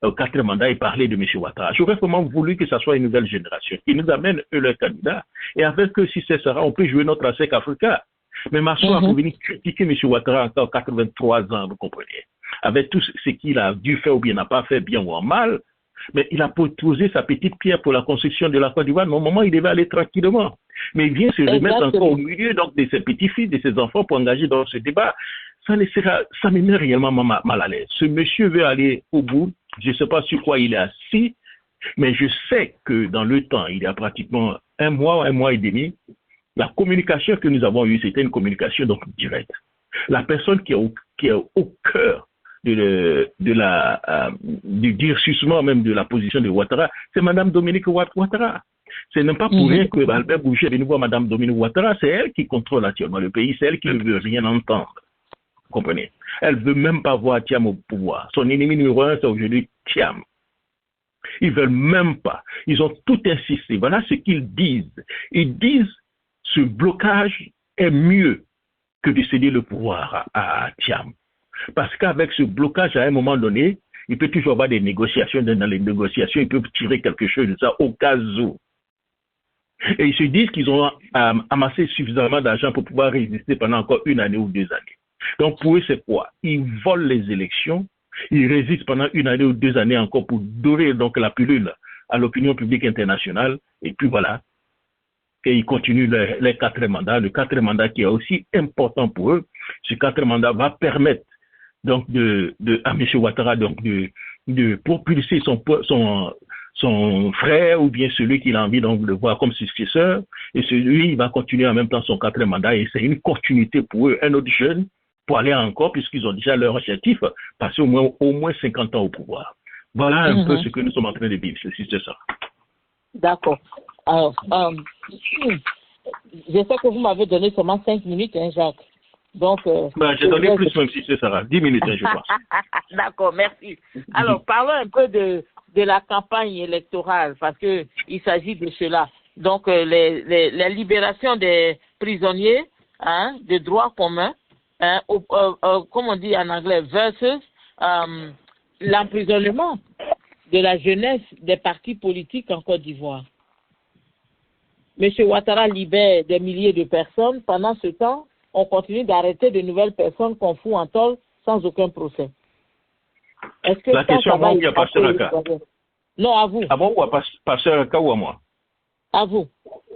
au 4e mandat et parler de M. Ouattara. J'aurais vraiment voulu que ça soit une nouvelle génération qui nous amène eux leurs candidats. Et avec eux, si c'est ça, on peut jouer notre ASEC Africa. Mais m'asseoir pour venir critiquer M. Ouattara encore 83 ans, vous comprenez, avec tout ce qu'il a dû faire ou bien n'a pas fait, bien ou en mal, mais il a posé sa petite pierre pour la construction de la Côte d'Ivoire. Mais au moment, il devait aller tranquillement. Mais il vient se remettre encore au milieu donc, de ses petits-fils, de ses enfants pour engager dans ce débat. Ça me met réellement mal à l'aise. Ce monsieur veut aller au bout. Je ne sais pas sur quoi il est assis, mais je sais que dans le temps, il y a pratiquement un mois et demi, la communication que nous avons eue, c'était une communication donc directe. La personne qui est au cœur du durcissement même de la position de Ouattara, c'est Mme Dominique Ouattara. Ce n'est pas pour rien que Albert Boucher est venu voir Mme Dominique Ouattara, c'est elle qui contrôle actuellement le pays, c'est elle qui ne veut rien entendre. Vous comprenez? Elle ne veut même pas voir Thiam au pouvoir. Son ennemi numéro 1, c'est aujourd'hui Thiam. Ils ne veulent même pas. Ils ont tout insisté. Voilà ce qu'ils disent. Ils disent ce blocage est mieux que de céder le pouvoir à Thiam. Parce qu'avec ce blocage, à un moment donné, il peut toujours y avoir des négociations. Dans les négociations, ils peuvent tirer quelque chose de ça au cas où. Et ils se disent qu'ils ont amassé suffisamment d'argent pour pouvoir résister pendant encore 1 année ou 2 années. Donc pour eux, c'est quoi? Ils volent les élections, ils résistent pendant 1 année ou 2 années encore pour dorer donc la pilule à l'opinion publique internationale. Et puis voilà. Et ils continuent les 4 mandats. Le 4e mandat qui est aussi important pour eux. Ce 4e mandat va permettre donc à M. Ouattara donc de propulser son frère ou bien celui qu'il a envie donc de voir comme successeur. Et celui, il va continuer en même temps son 4e mandat. Et c'est une continuité pour eux, un autre jeune, pour aller encore, puisqu'ils ont déjà leur objectif, passer au moins 50 ans au pouvoir. Voilà un peu ce que nous sommes en train de vivre, c'est ça. D'accord. Alors, je sais que vous m'avez donné seulement 5 minutes, hein, Jacques. Donc, j'ai donné plus même si c'est ça, 10 minutes, hein, je pense. D'accord, merci. Alors, parlons un peu de la campagne électorale, parce que il s'agit de cela. Donc, la libération des prisonniers, hein, de droit commun, hein, comme on dit en anglais, versus l'emprisonnement de la jeunesse des partis politiques en Côte d'Ivoire. M. Ouattara libère des milliers de personnes. Pendant ce temps, on continue d'arrêter de nouvelles personnes qu'on fout en tôle sans aucun procès. Est-ce que la question va ou à Pasteur Aka? Non, à vous. À moi ou à Pasteur Aka ou à moi? À vous.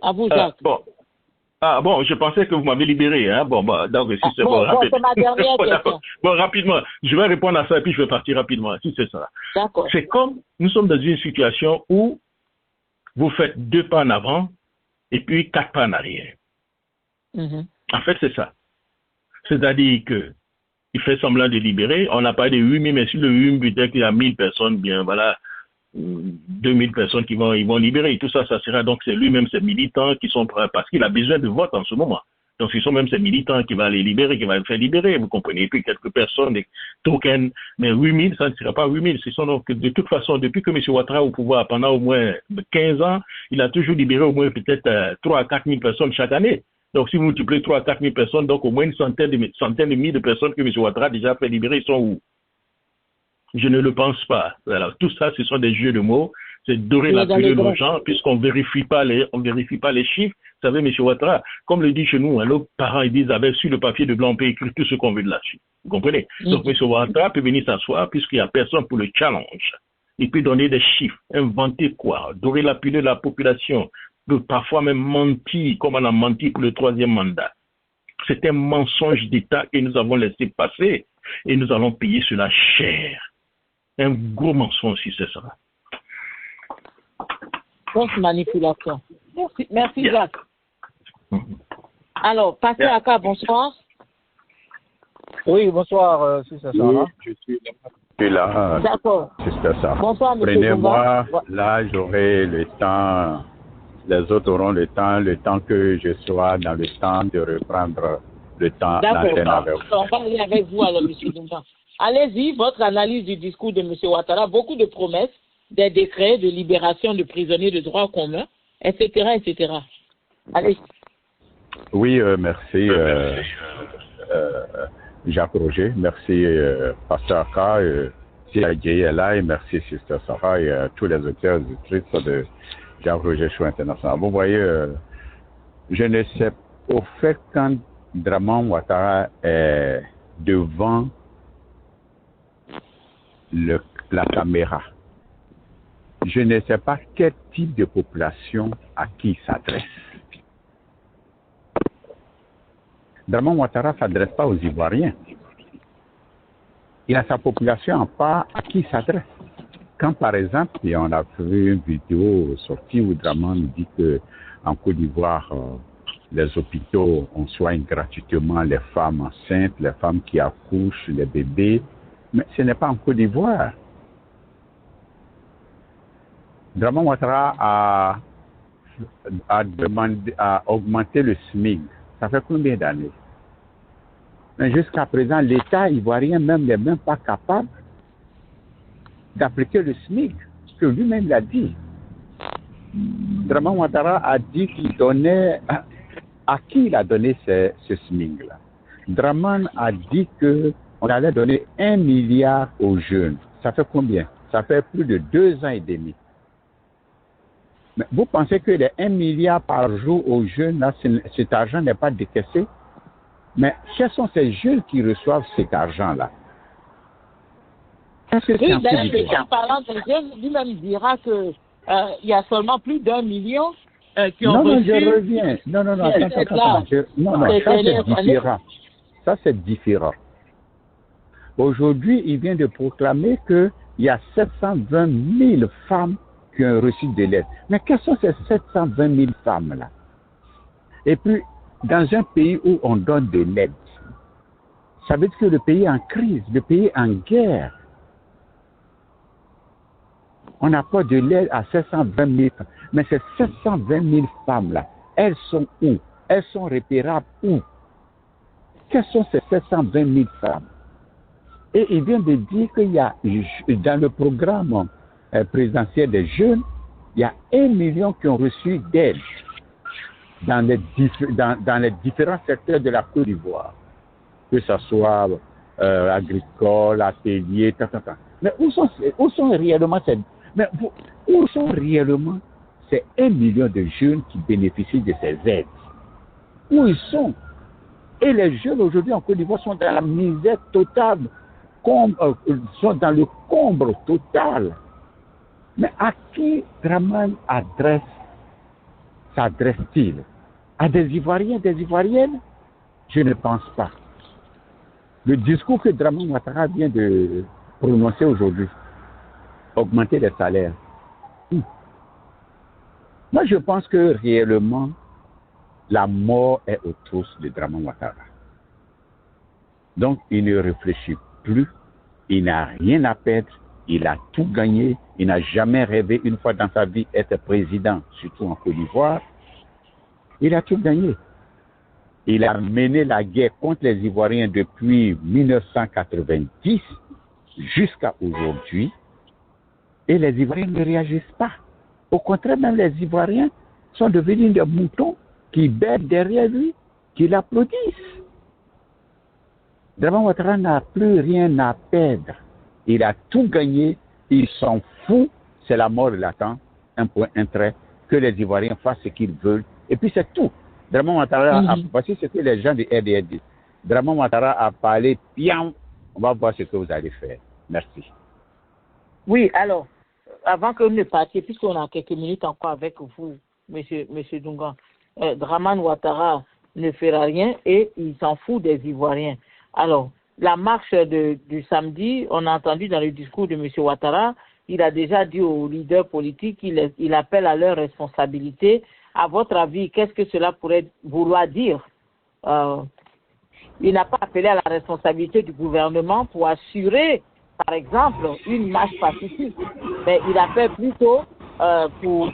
À vous, Jacques. Bon, je pensais que vous m'avez libéré. Hein? Bon, donc si c'est c'est ma dernière question. Bon, rapidement, je vais répondre à ça et puis je vais partir rapidement, si c'est ça. D'accord. C'est comme nous sommes dans une situation où vous faites 2 pas en avant et puis 4 pas en arrière. En fait, c'est ça. C'est-à-dire que il fait semblant de libérer. On n'a pas de 8 000, mais sur le 8 000, peut-être qu'il y a 1 000 personnes, bien voilà, 2 000 personnes qui vont libérer. Et tout ça, ça sera donc c'est lui-même, ses militants qui sont prêts, parce qu'il a besoin de vote en ce moment. Donc, ce sont même ces militants qui vont les libérer, qui vont le faire libérer, vous comprenez. Et puis, quelques personnes, des tokens, mais 8 000, ça ne sera pas 8 000. Ce sont donc, de toute façon, depuis que M. Ouattara est au pouvoir pendant au moins 15 ans, il a toujours libéré au moins peut-être 3 à 4 000 personnes chaque année. Donc, si vous multipliez 3 à 4 000 personnes, donc au moins une centaine de milliers de personnes que M. Ouattara a déjà fait libérer, ils sont où? Je ne le pense pas. Voilà. Tout ça, ce sont des jeux de mots. C'est dorer la pilule aux gens, puisqu'on vérifie pas les chiffres. Vous savez, M. Ouattara, comme le dit chez nous, nos parents, ils disent, avec sur le papier de blanc, on peut écrire tout ce qu'on veut de là-dessus. Vous comprenez? Donc, M. Ouattara peut venir s'asseoir, puisqu'il n'y a personne pour le challenge. Il peut donner des chiffres, inventer quoi, dorer la pilule de la population, peut parfois même mentir, comme on a menti pour le 3e mandat. C'est un mensonge d'État que nous avons laissé passer, et nous allons payer cela cher. Un gros mensonge, si c'est ça. Grosse manipulation. Merci Jacques. Alors, Pasteur Aka, bonsoir. Oui, bonsoir, c'est ça. Oui, je suis là. D'accord. C'est ça. Bonsoir, M. Prenez-moi, là, j'aurai le temps. Les autres auront le temps que je sois dans le temps de reprendre le temps d'antenne avec vous. On va aller avec vous alors, M. Dumba. Allez-y, votre analyse du discours de M. Ouattara, beaucoup de promesses, des décrets de libération de prisonniers de droit commun, etc., etc. Allez. Oui, merci, Jacques Roger. Merci, Pasteur Aka, Siagié est là, et merci, Sister Sarah, et tous les auteurs et autrices de Jacques Roger Show International. Vous voyez, je ne sais au fait quand Draman Ouattara est devant la caméra, je ne sais pas quel type de population à qui il s'adresse. Draman Ouattara ne s'adresse pas aux Ivoiriens. Il a sa population en part à qui il s'adresse. Quand, par exemple, et on a vu une vidéo sortie où Draman dit qu'en Côte d'Ivoire, les hôpitaux, on soigne gratuitement les femmes enceintes, les femmes qui accouchent, les bébés. Mais ce n'est pas en Côte d'Ivoire. Draman Ouattara a augmenté le SMIC. Ça fait combien d'années? Mais jusqu'à présent, l'État ivoirien même n'est même pas capable d'appliquer le SMIC, ce que lui-même l'a dit. Draman Ouattara a dit qu'il donnait... À qui il a donné ce SMIC-là? Draman a dit qu'on allait donner 1 milliard aux jeunes. Ça fait combien? Ça fait plus de 2 ans et demi. Mais vous pensez que les 1 milliard par jour aux jeunes, là, cet argent n'est pas décaissé? Mais quels sont ces jeunes qui reçoivent cet argent-là? Est-ce que oui, d'ailleurs, en parlant des jeunes, lui-même dira qu'il y a seulement plus d'1 million qui ont reçu... Non, je reviens. Non, attends. Non, ça c'est différent. Ça c'est différent. Aujourd'hui, il vient de proclamer qu'il y a 720 000 femmes qui ont reçu de l'aide. Mais quelles sont ces 720 000 femmes-là? Et puis, dans un pays où on donne de l'aide, ça veut dire que le pays est en crise, le pays est en guerre. On n'a pas de l'aide à 720 000 femmes. Mais ces 720 000 femmes-là, elles sont où? Elles sont repérables où? Quelles sont ces 720 000 femmes? Et il vient de dire qu'il y a, dans le programme présidentiel des jeunes, il y a 1 million qui ont reçu d'aide dans les différents secteurs de la Côte d'Ivoire, que ce soit agricole, atelier, Mais où sont réellement ces 1 million de jeunes qui bénéficient de ces aides? Où ils sont? Et les jeunes aujourd'hui en Côte d'Ivoire sont dans la misère totale, sont dans le comble total. Mais à qui Draman s'adresse-t-il? À des Ivoiriens, des Ivoiriennes? Je ne pense pas. Le discours que Draman Ouattara vient de prononcer aujourd'hui, augmenter les salaires. Moi, je pense que réellement, la mort est aux trousses de Draman Ouattara. Donc, il ne réfléchit plus, il n'a rien à perdre, il a tout gagné, il n'a jamais rêvé une fois dans sa vie être président, surtout en Côte d'Ivoire. Il a tout gagné. Il a mené la guerre contre les Ivoiriens depuis 1990 jusqu'à aujourd'hui. Et les Ivoiriens ne réagissent pas. Au contraire, même les Ivoiriens sont devenus des moutons qui bêtent derrière lui qui l'applaudissent. Draman Ouattara n'a plus rien à perdre. Il a tout gagné, il s'en fout, c'est la mort, il attend, un point, un trait, que les Ivoiriens fassent ce qu'ils veulent, et puis c'est tout. Draman Ouattara a, voici ce que les gens de RDR disent. Draman Ouattara a parlé, bien, on va voir ce que vous allez faire. Merci. Oui, alors, avant que vous ne partiez, puisqu'on a quelques minutes encore avec vous, monsieur Dungan, Draman Ouattara ne fera rien et il s'en fout des Ivoiriens. Alors, la marche du samedi, on a entendu dans le discours de M. Ouattara, il a déjà dit aux leaders politiques qu'il appelle à leur responsabilité. À votre avis, qu'est-ce que cela pourrait vouloir dire? Il n'a pas appelé à la responsabilité du gouvernement pour assurer, par exemple, une marche pacifique, mais il appelle plutôt pour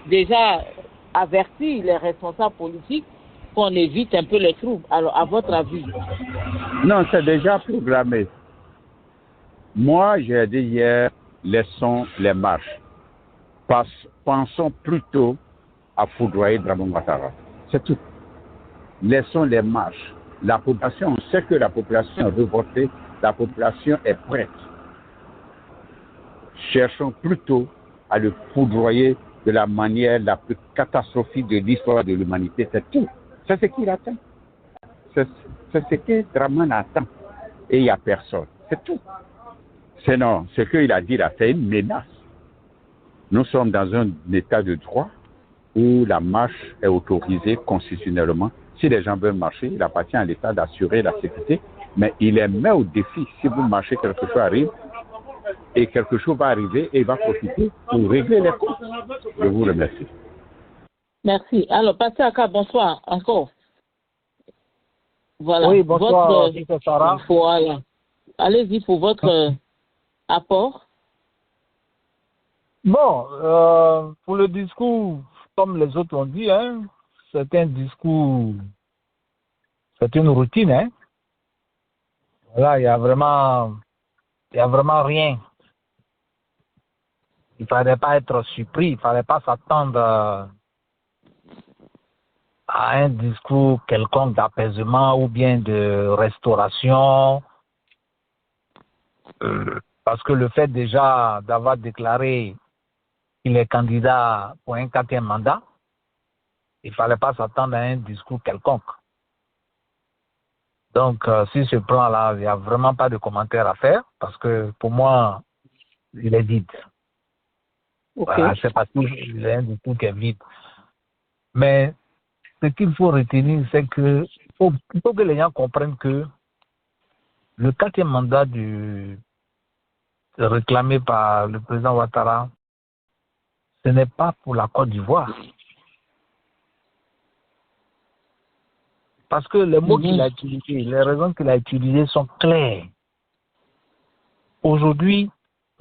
déjà avertir les responsables politiques qu'on évite un peu les troubles. Alors, à votre avis? Non, c'est déjà programmé. Moi, j'ai dit hier, laissons les marches. Pensons plutôt à foudroyer Draman Ouattara. C'est tout. Laissons les marches. La population, on sait que la population est révoltée, la population est prête. Cherchons plutôt à le foudroyer de la manière la plus catastrophique de l'histoire de l'humanité. C'est tout. C'est ce qu'il attend. C'est ce que Draman attend. Et il n'y a personne. C'est tout. Sinon, ce qu'il a dit là, c'est une menace. Nous sommes dans un état de droit où la marche est autorisée constitutionnellement. Si les gens veulent marcher, il appartient à l'État d'assurer la sécurité, mais il les met au défi. Si vous marchez, quelque chose arrive, et quelque chose va arriver, et il va profiter pour régler les comptes. Je vous remercie. Merci. Alors, Pasteur Aka, bonsoir encore. Voilà. Oui, bonsoir, Sarah. Voilà. Allez-y pour votre apport. Bon, pour le discours, comme les autres ont dit, hein, c'est un discours, c'est une routine. Hein. Là, il y a vraiment rien. Il ne fallait pas être surpris, il ne fallait pas s'attendre à un discours quelconque d'apaisement ou bien de restauration. Parce que le fait déjà d'avoir déclaré qu'il est candidat pour un 4e mandat, il ne fallait pas s'attendre à un discours quelconque. Donc, sur ce plan-là, il n'y a vraiment pas de commentaire à faire parce que pour moi, il est vide. Okay. Voilà, c'est pas tout, il est un discours qui est vide. Mais ce qu'il faut retenir, c'est que il faut que les gens comprennent que le 4e mandat réclamé par le président Ouattara, ce n'est pas pour la Côte d'Ivoire. Parce que les mots qu'il a utilisés, les raisons qu'il a utilisées sont claires. Aujourd'hui,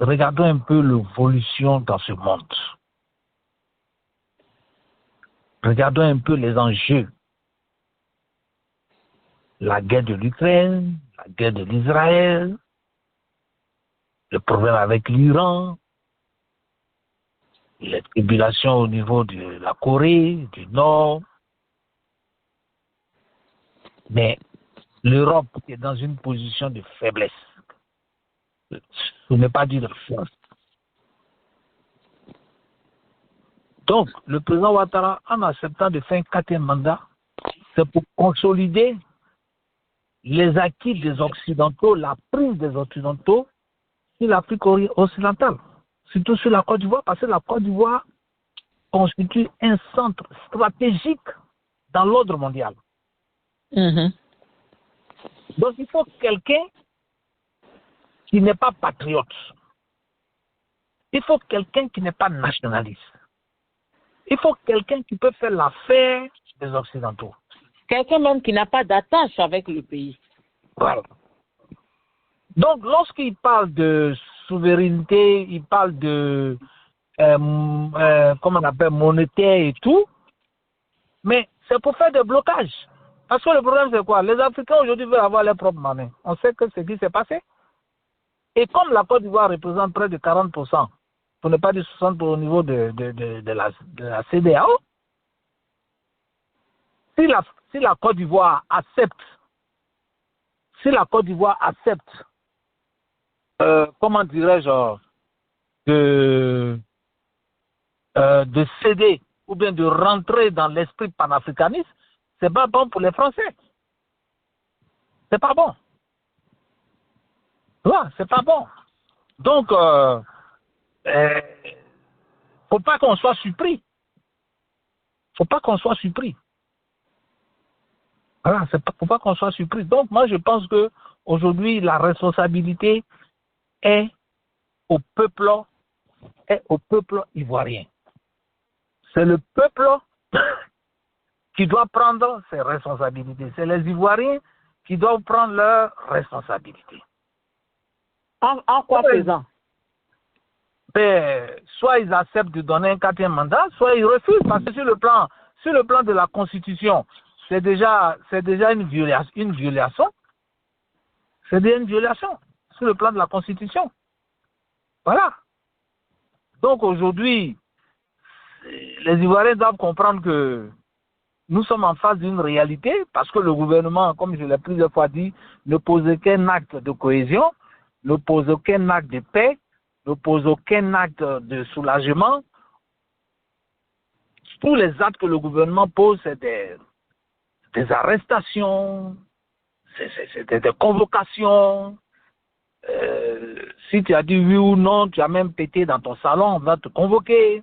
regardons un peu l'évolution dans ce monde. Regardons un peu les enjeux. La guerre de l'Ukraine, la guerre de l'Israël, le problème avec l'Iran, les tribulations au niveau de la Corée du Nord. Mais l'Europe est dans une position de faiblesse. Ce n'est pas dire de force. Donc, le président Ouattara, en acceptant de faire un 4e mandat, c'est pour consolider les acquis des Occidentaux, la prise des Occidentaux sur l'Afrique occidentale, surtout sur la Côte d'Ivoire, parce que la Côte d'Ivoire constitue un centre stratégique dans l'ordre mondial. Donc, il faut quelqu'un qui n'est pas patriote. Il faut quelqu'un qui n'est pas nationaliste. Il faut quelqu'un qui peut faire l'affaire des Occidentaux. Quelqu'un même qui n'a pas d'attache avec le pays. Voilà. Donc, lorsqu'il parle de souveraineté, il parle de, comment on appelle, monétaire et tout, mais c'est pour faire des blocages. Parce que le problème, c'est quoi? Les Africains aujourd'hui veulent avoir leur propre monnaie. On sait que ce qui s'est passé. Et comme la Côte d'Ivoire représente près de 40%, pour ne pas dire 60% au niveau de la CEDEAO, si la Côte d'Ivoire accepte, comment dirais-je, de céder ou bien de rentrer dans l'esprit panafricaniste, c'est pas bon pour les Français. C'est pas bon. Ouais, c'est pas bon. Donc, faut pas qu'on soit surpris. Faut pas qu'on soit surpris. Voilà, faut pas qu'on soit surpris. Donc, moi, je pense que aujourd'hui, la responsabilité est au peuple ivoirien. C'est le peuple qui doit prendre ses responsabilités. C'est les Ivoiriens qui doivent prendre leurs responsabilités. En quoi faisant? Ben, soit ils acceptent de donner un 4e mandat, soit ils refusent, parce que sur le plan de la Constitution, c'est déjà une violation. C'est déjà une violation sur le plan de la Constitution. Voilà. Donc aujourd'hui, les Ivoiriens doivent comprendre que nous sommes en face d'une réalité, parce que le gouvernement, comme je l'ai plusieurs fois dit, ne pose aucun acte de cohésion, ne pose aucun acte de paix, ne pose aucun acte de soulagement. Tous les actes que le gouvernement pose, c'est des arrestations, c'est des convocations. Si tu as dit oui ou non, tu as même pété dans ton salon, on va te convoquer.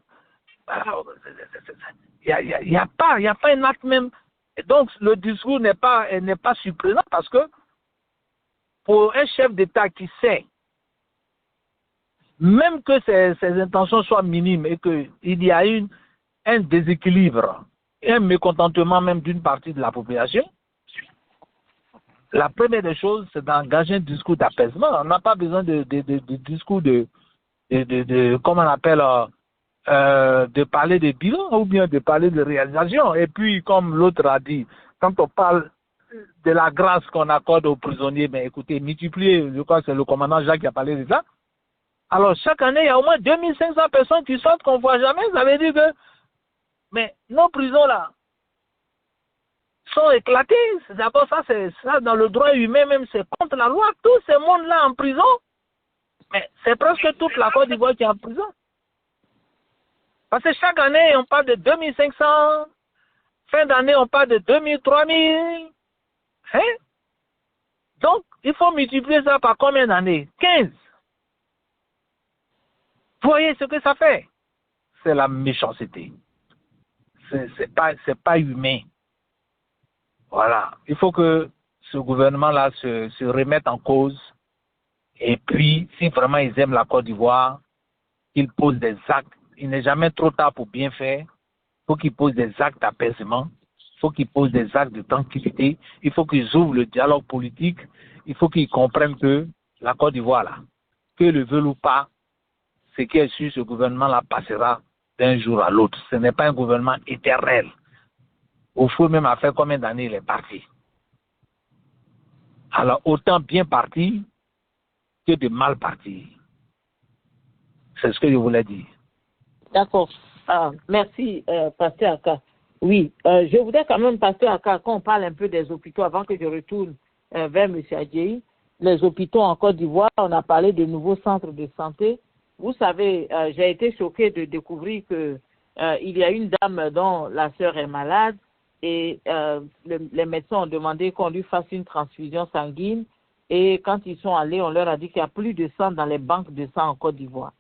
Il n'y a pas un acte même. Et donc le discours n'est pas surprenant, parce que pour un chef d'État qui sait, même que ses intentions soient minimes et qu'il y a un déséquilibre, un mécontentement même d'une partie de la population, la première des choses, c'est d'engager un discours d'apaisement. On n'a pas besoin de discours comment on appelle, de parler de bilan ou bien de parler de réalisation. Et puis, comme l'autre a dit, quand on parle de la grâce qu'on accorde aux prisonniers, mais écoutez, multiplier, je crois que c'est le commandant Jacques qui a parlé de ça. Alors, chaque année, il y a au moins 2500 personnes qui sortent qu'on ne voit jamais. Ça veut dire que, mais nos prisons là sont éclatées. D'abord, ça, c'est ça, dans le droit humain même, c'est contre la loi. Tous ces mondes-là en prison, mais c'est presque toute la Côte d'Ivoire qui est en prison. Parce que chaque année, on parle de 2500. Fin d'année, on parle de 2000, 3000. Hein? Donc, il faut multiplier ça par combien d'années? 15. Vous voyez ce que ça fait? C'est la méchanceté. C'est pas humain. Voilà. Il faut que ce gouvernement-là se remette en cause. Et puis, si vraiment ils aiment la Côte d'Ivoire, qu'ils posent des actes. Il n'est jamais trop tard pour bien faire. Il faut qu'ils posent des actes d'apaisement. Il faut qu'ils posent des actes de tranquillité. Il faut qu'ils ouvrent le dialogue politique. Il faut qu'ils comprennent que la Côte d'Ivoire, là, qu'ils le veulent ou pas, ce qui est sûr, ce gouvernement-là passera d'un jour à l'autre. Ce n'est pas un gouvernement éternel. Au fond, même à faire combien d'années il est parti. Alors, autant bien parti que de mal parti. C'est ce que je voulais dire. D'accord. Merci, Pasteur Aka. Oui, je voudrais quand même, Pasteur Aka, qu'on parle un peu des hôpitaux avant que je retourne vers M. Adjei. Les hôpitaux en Côte d'Ivoire, on a parlé de nouveaux centres de santé. Vous savez, j'ai été choquée de découvrir que il y a une dame dont la sœur est malade et les médecins ont demandé qu'on lui fasse une transfusion sanguine. Et quand ils sont allés, on leur a dit qu'il n'y a plus de sang dans les banques de sang en Côte d'Ivoire.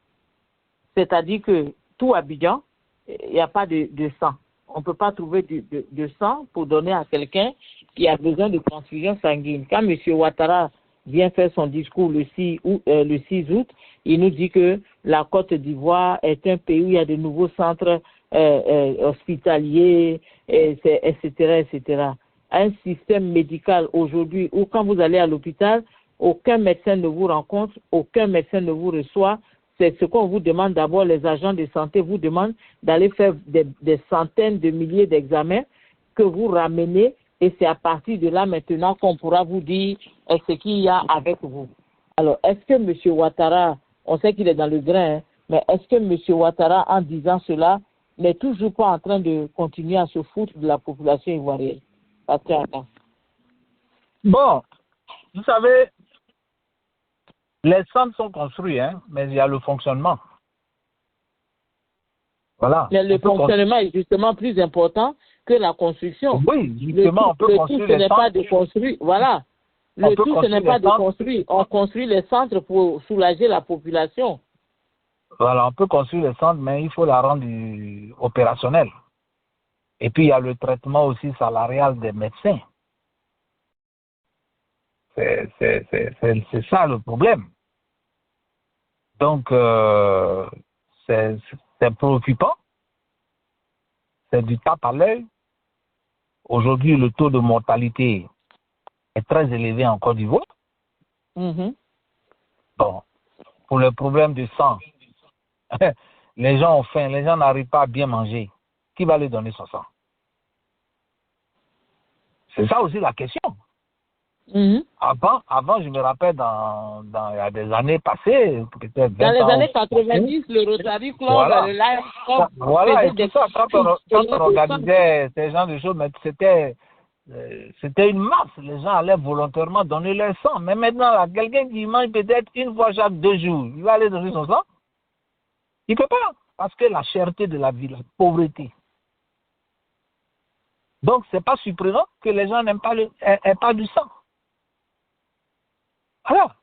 C'est-à-dire que tout Abidjan, il n'y a pas de sang. On ne peut pas trouver de sang pour donner à quelqu'un qui a besoin de transfusion sanguine. Quand M. Ouattara vient faire son discours le 6 août, il nous dit que la Côte d'Ivoire est un pays où il y a de nouveaux centres hospitaliers, etc., etc. Un système médical aujourd'hui où quand vous allez à l'hôpital, aucun médecin ne vous rencontre, aucun médecin ne vous reçoit. C'est ce qu'on vous demande d'abord, les agents de santé vous demandent d'aller faire des centaines de milliers d'examens que vous ramenez et c'est à partir de là maintenant qu'on pourra vous dire ce qu'il y a avec vous. Alors, est-ce que M. Ouattara, on sait qu'il est dans le grain, hein, mais est-ce que M. Ouattara, en disant cela, n'est toujours pas en train de continuer à se foutre de la population ivoirienne? Bon, vous savez, les centres sont construits, hein, mais il y a le fonctionnement. Voilà. Mais le fonctionnement est justement plus important que la construction. Oui, justement, on peut construire les centres. Le tout, ce n'est pas de construire. Voilà. Le tout, ce n'est pas de construire. On construit les centres pour soulager la population. Voilà, on peut construire les centres, mais il faut la rendre opérationnelle. Et puis, il y a le traitement aussi salarial des médecins. C'est ça le problème. Donc, c'est préoccupant. C'est du tape à l'œil. Aujourd'hui, le taux de mortalité est très élevé en Côte d'Ivoire. Mm-hmm. Bon, pour le problème du sang, les gens ont faim, les gens n'arrivent pas à bien manger. Qui va leur donner son sang? C'est ça aussi la question. Mm-hmm. Avant, je me rappelle, il y a des années passées, peut-être 20 dans les ans, années 90, le Rotary Club, voilà. le Life Club, voilà, et tout ça, quand on organisait ces genres de choses, mais c'était une masse. Les gens allaient volontairement donner leur sang. Mais maintenant, là, quelqu'un qui mange peut-être une fois chaque 2 jours, il va aller donner son sang? Il ne peut pas, parce que la cherté de la vie, la pauvreté. Donc, ce n'est pas surprenant que les gens n'aiment pas du sang. Voilà.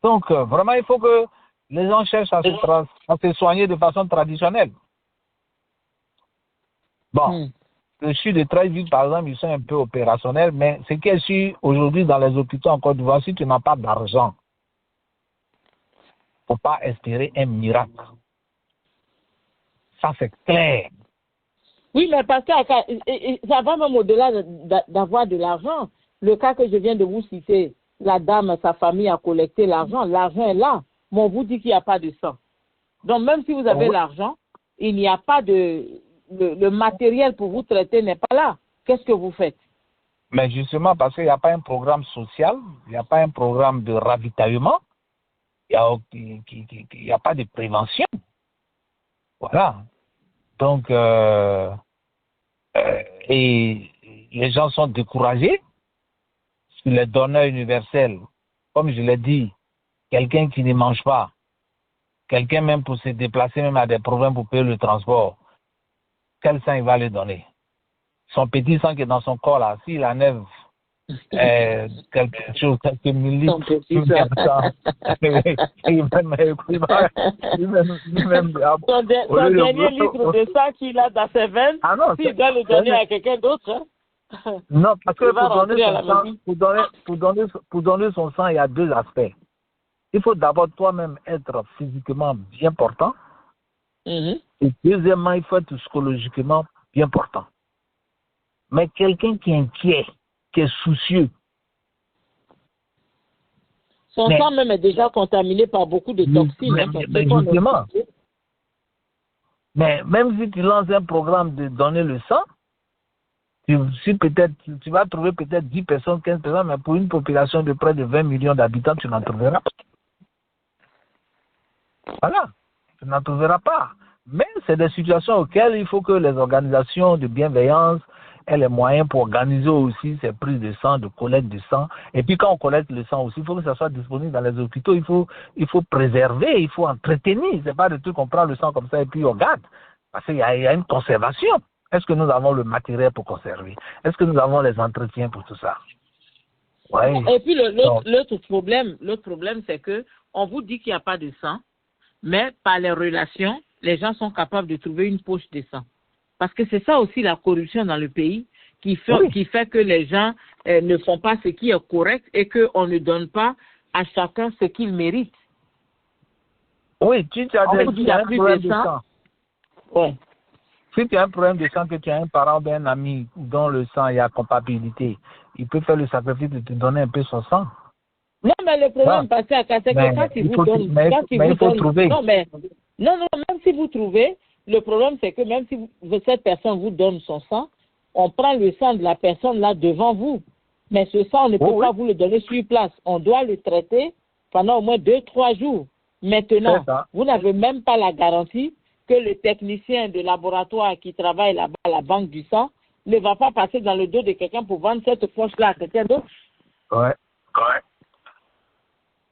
Donc, vraiment, il faut que les gens cherchent à se soigner de façon traditionnelle. Bon, le CHU de Treichville, par exemple, ils sont un peu opérationnels, mais ce qui est sûr aujourd'hui dans les hôpitaux en Côte d'Ivoire, si tu n'as pas d'argent, il ne faut pas espérer un miracle. Ça, c'est clair. Oui, mais parce que ça va même au-delà d'avoir de l'argent. Le cas que je viens de vous citer, la dame, sa famille a collecté l'argent. L'argent est là, mais on vous dit qu'il n'y a pas de sang. Donc, même si vous avez l'argent, il n'y a pas de... Le matériel pour vous traiter n'est pas là. Qu'est-ce que vous faites? Mais justement, parce qu'il n'y a pas un programme social, il n'y a pas un programme de ravitaillement, il n'y a pas de prévention. Voilà. Donc, et les gens sont découragés. Sur les donneurs universels, comme je l'ai dit, quelqu'un qui ne mange pas, quelqu'un même pour se déplacer, même a des problèmes pour payer le transport, quel sang il va lui donner? Son petit sang qui est dans son corps là, s'il enlève quelque chose, quelques millilitres, son dernier litre de sang qu'il a dans ses veines, s'il doit le donner à quelqu'un d'autre, hein? Non, parce que pour donner son sang, il y a 2 aspects. Il faut d'abord toi-même être physiquement bien portant. Mm-hmm. Et deuxièmement, il faut être psychologiquement bien portant. Mais quelqu'un qui est inquiet, qui est soucieux. Son sang même est déjà contaminé par beaucoup de toxines. Mais même si tu lances un programme de donner le sang, si peut-être tu vas trouver peut-être 10 personnes, 15 personnes, mais pour une population de près de 20 millions d'habitants, tu n'en trouveras pas. Voilà, tu n'en trouveras pas. Mais c'est des situations auxquelles il faut que les organisations de bienveillance aient les moyens pour organiser aussi ces prises de sang, de collecte de sang. Et puis quand on collecte le sang aussi, il faut que ça soit disponible dans les hôpitaux. Il faut préserver, il faut entretenir. C'est pas de tout qu'on prend le sang comme ça et puis on garde. Parce qu'il y a une conservation. Est-ce que nous avons le matériel pour conserver? Est-ce que nous avons les entretiens pour tout ça? Ouais. Et puis l'autre problème, c'est que on vous dit qu'il n'y a pas de sang, mais par les relations, les gens sont capables de trouver une poche de sang. Parce que c'est ça aussi la corruption dans le pays qui fait que les gens ne font pas ce qui est correct et qu'on ne donne pas à chacun ce qu'il mérite. Oui, tu as un problème de sang. Ouais. Si tu as un problème de sang, que tu as un parent ou un ami dont le sang est à compatibilité, il peut faire le sacrifice de te donner un peu son sang. Non, mais le problème, c'est que quand il vous donne... Non, même si vous trouvez, le problème, c'est que même si cette personne vous donne son sang, on prend le sang de la personne là devant vous. Mais ce sang, on ne peut pas vous le donner sur place. On doit le traiter pendant au moins 2-3 jours. Maintenant, vous n'avez même pas la garantie que le technicien de laboratoire qui travaille là-bas à la banque du sang ne va pas passer dans le dos de quelqu'un pour vendre cette poche-là à quelqu'un d'autre. Ouais.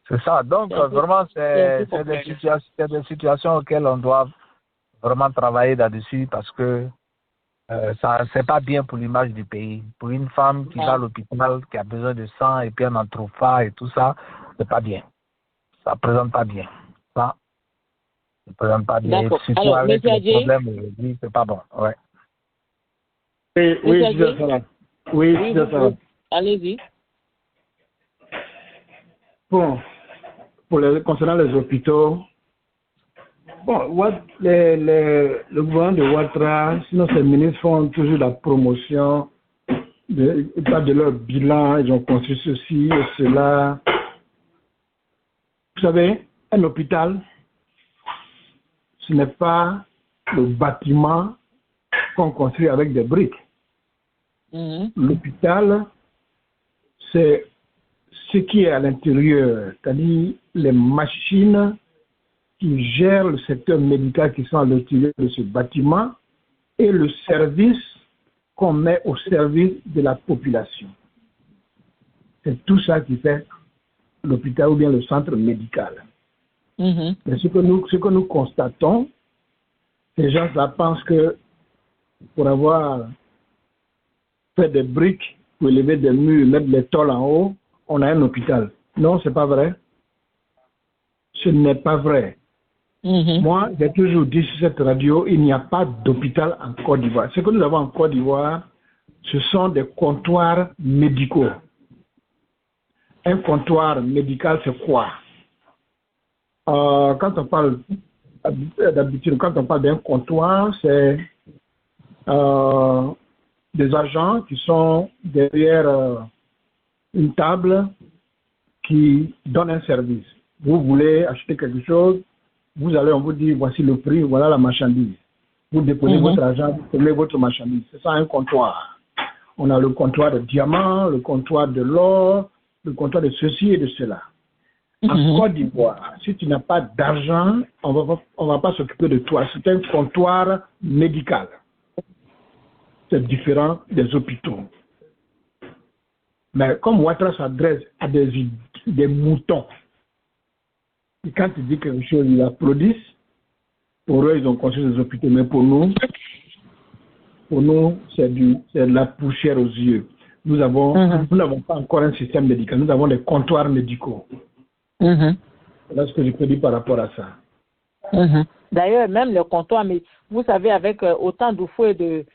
C'est ça. Donc, vraiment, c'est des situations auxquelles on doit vraiment travailler là-dessus parce que ça, c'est pas bien pour l'image du pays. Pour une femme qui va à l'hôpital, qui a besoin de sang et puis on n'en trouve pas et tout ça, c'est pas bien. Ça présente pas bien. Ça ne présente pas bien. D'accord. Surtout Alors, avec M. les problèmes aujourd'hui, c'est pas bon. Ouais. Oui, c'est ça. Oui, c'est ça. Allez-y. Bon, concernant les hôpitaux, bon, le gouvernement de Ouattara, sinon ces ministres font toujours la promotion, ils parlent de leur bilan, ils ont construit ceci et cela. Vous savez, un hôpital, ce n'est pas le bâtiment qu'on construit avec des briques. L'hôpital, c'est ce qui est à l'intérieur, c'est-à-dire les machines qui gèrent le secteur médical qui sont à l'intérieur de ce bâtiment et le service qu'on met au service de la population. C'est tout ça qui fait l'hôpital ou bien le centre médical. Mais ce que nous constatons, ces gens-là pensent que pour avoir fait des briques, pour élever des murs, mettre des tôles en haut, on a un hôpital. Non, c'est pas vrai. Ce n'est pas vrai. Moi, j'ai toujours dit sur cette radio, il n'y a pas d'hôpital en Côte d'Ivoire. Ce que nous avons en Côte d'Ivoire, ce sont des comptoirs médicaux. Un comptoir médical, c'est quoi? Quand on parle d'habitude, quand on parle d'un comptoir, c'est des agents qui sont derrière une table qui donne un service. Vous voulez acheter quelque chose, vous allez, on vous dit, voici le prix, voilà la marchandise. Vous déposez votre argent, vous prenez votre marchandise. C'est ça un comptoir. On a le comptoir de diamants, le comptoir de l'or, le comptoir de ceci et de cela. En Côte d'Ivoire, si tu n'as pas d'argent, on va pas s'occuper de toi. C'est un comptoir médical. C'est différent des hôpitaux. Mais comme Ouattara s'adresse à des moutons, et quand il dit quelque chose, ils applaudissent. Pour eux, ils ont construit des hôpitaux. Mais pour nous, c'est de la poussière aux yeux. Nous n'avons pas encore un système médical. Nous avons des comptoirs médicaux. Voilà ce que je peux dire par rapport à ça. D'ailleurs, même le comptoir, mais vous savez, avec autant d'Oufou et de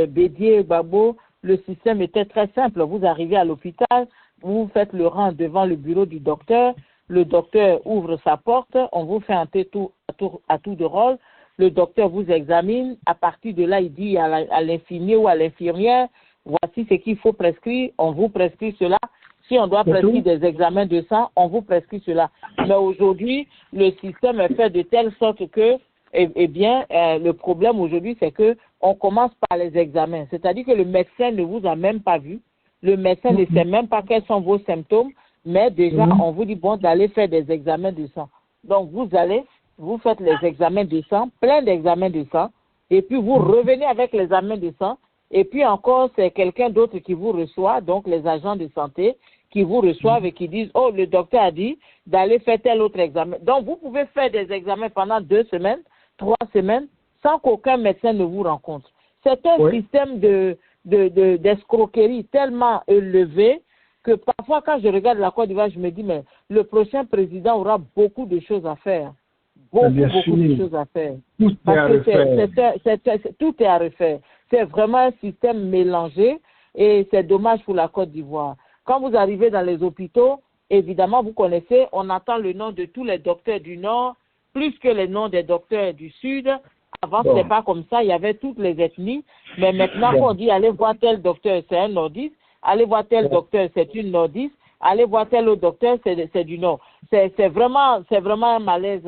Bédier, Babo, le système était très simple. Vous arrivez à l'hôpital, vous faites le rang devant le bureau du docteur, le docteur ouvre sa porte, on vous fait un tour de rôle, le docteur vous examine, à partir de là, il dit à l'infirmier ou à l'infirmière, voici ce qu'il faut prescrire, on vous prescrit cela. Si on doit prescrire des examens de sang, on vous prescrit cela. Mais aujourd'hui, le système est fait de telle sorte que, le problème aujourd'hui, c'est que on commence par les examens. C'est-à-dire que le médecin ne vous a même pas vu. Le médecin ne sait même pas quels sont vos symptômes. Mais déjà, on vous dit, bon, d'aller faire des examens de sang. Donc, vous allez, vous faites les examens de sang, plein d'examens de sang, et puis vous revenez avec les examens de sang, et puis encore, c'est quelqu'un d'autre qui vous reçoit, donc les agents de santé qui vous reçoivent et qui disent, oh, le docteur a dit d'aller faire tel autre examen. Donc, vous pouvez faire des examens pendant 2 semaines, 3 semaines, sans qu'aucun médecin ne vous rencontre. C'est un système d'escroquerie tellement élevé que parfois, quand je regarde la Côte d'Ivoire, je me dis, mais le prochain président aura beaucoup de choses à faire. Beaucoup de choses à faire. Tout est à refaire. C'est vraiment un système mélangé et c'est dommage pour la Côte d'Ivoire. Quand vous arrivez dans les hôpitaux, évidemment, vous connaissez, on attend le nom de tous les docteurs du Nord, plus que les noms des docteurs du Sud. Avant, ce n'était pas comme ça, il y avait toutes les ethnies. Mais maintenant, on dit, allez voir tel docteur, c'est un nordiste. Allez voir tel docteur, c'est une nordiste. Allez voir tel autre docteur, c'est du Nord. C'est vraiment un malaise.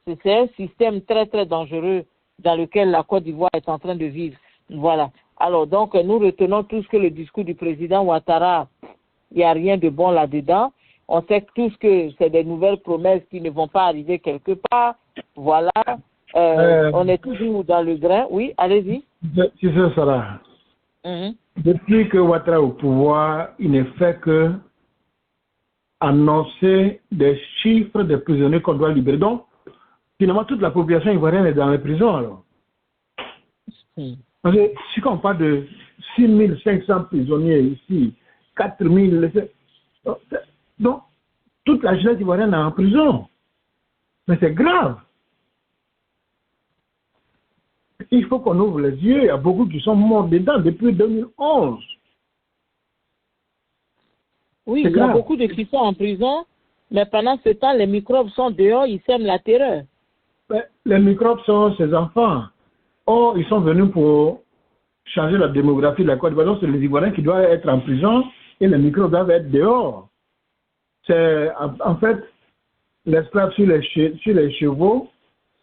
C'est un système très, très dangereux dans lequel la Côte d'Ivoire est en train de vivre. Voilà. Alors, donc, nous retenons tout ce que le discours du président Ouattara, il n'y a rien de bon là-dedans. On sait tous que c'est des nouvelles promesses qui ne vont pas arriver quelque part. Voilà. On est toujours dans le grain. Oui, allez-y. Si c'est ça. Depuis que Ouattara est au pouvoir, il ne fait que annoncer des chiffres des prisonniers qu'on doit libérer. Donc, finalement, toute la population ivoirienne est dans les prisons alors. Parce que si on parle de 6500 prisonniers ici, 4000, donc toute la jeunesse ivoirienne est en prison. Mais c'est grave. Il faut qu'on ouvre les yeux. Il y a beaucoup qui sont morts dedans depuis 2011. Oui, il y a beaucoup de qui sont en prison, mais pendant ce temps, les microbes sont dehors, ils sèment la terreur. Mais les microbes sont ces enfants. Or, ils sont venus pour changer la démographie de la Côte d'Ivoire. Donc, c'est les Ivoiriens qui doivent être en prison et les microbes doivent être dehors. C'est en fait l'esclave sur les chevaux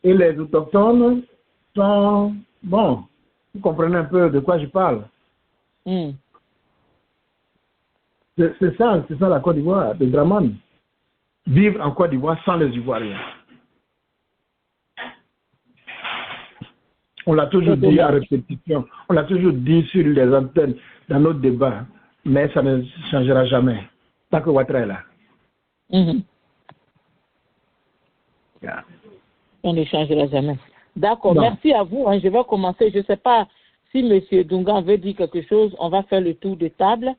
et les autochtones sont... Bon, vous comprenez un peu de quoi je parle. C'est ça la Côte d'Ivoire, de Dramane. Vivre en Côte d'Ivoire sans les Ivoiriens. On l'a toujours dit à répétition, on l'a toujours dit sur les antennes, dans nos débats, mais ça ne changera jamais, tant que Ouattara est là. Yeah. On ne changera jamais. D'accord, merci à vous. Je vais commencer. Je ne sais pas si M. Dunga veut dire quelque chose. On va faire le tour de table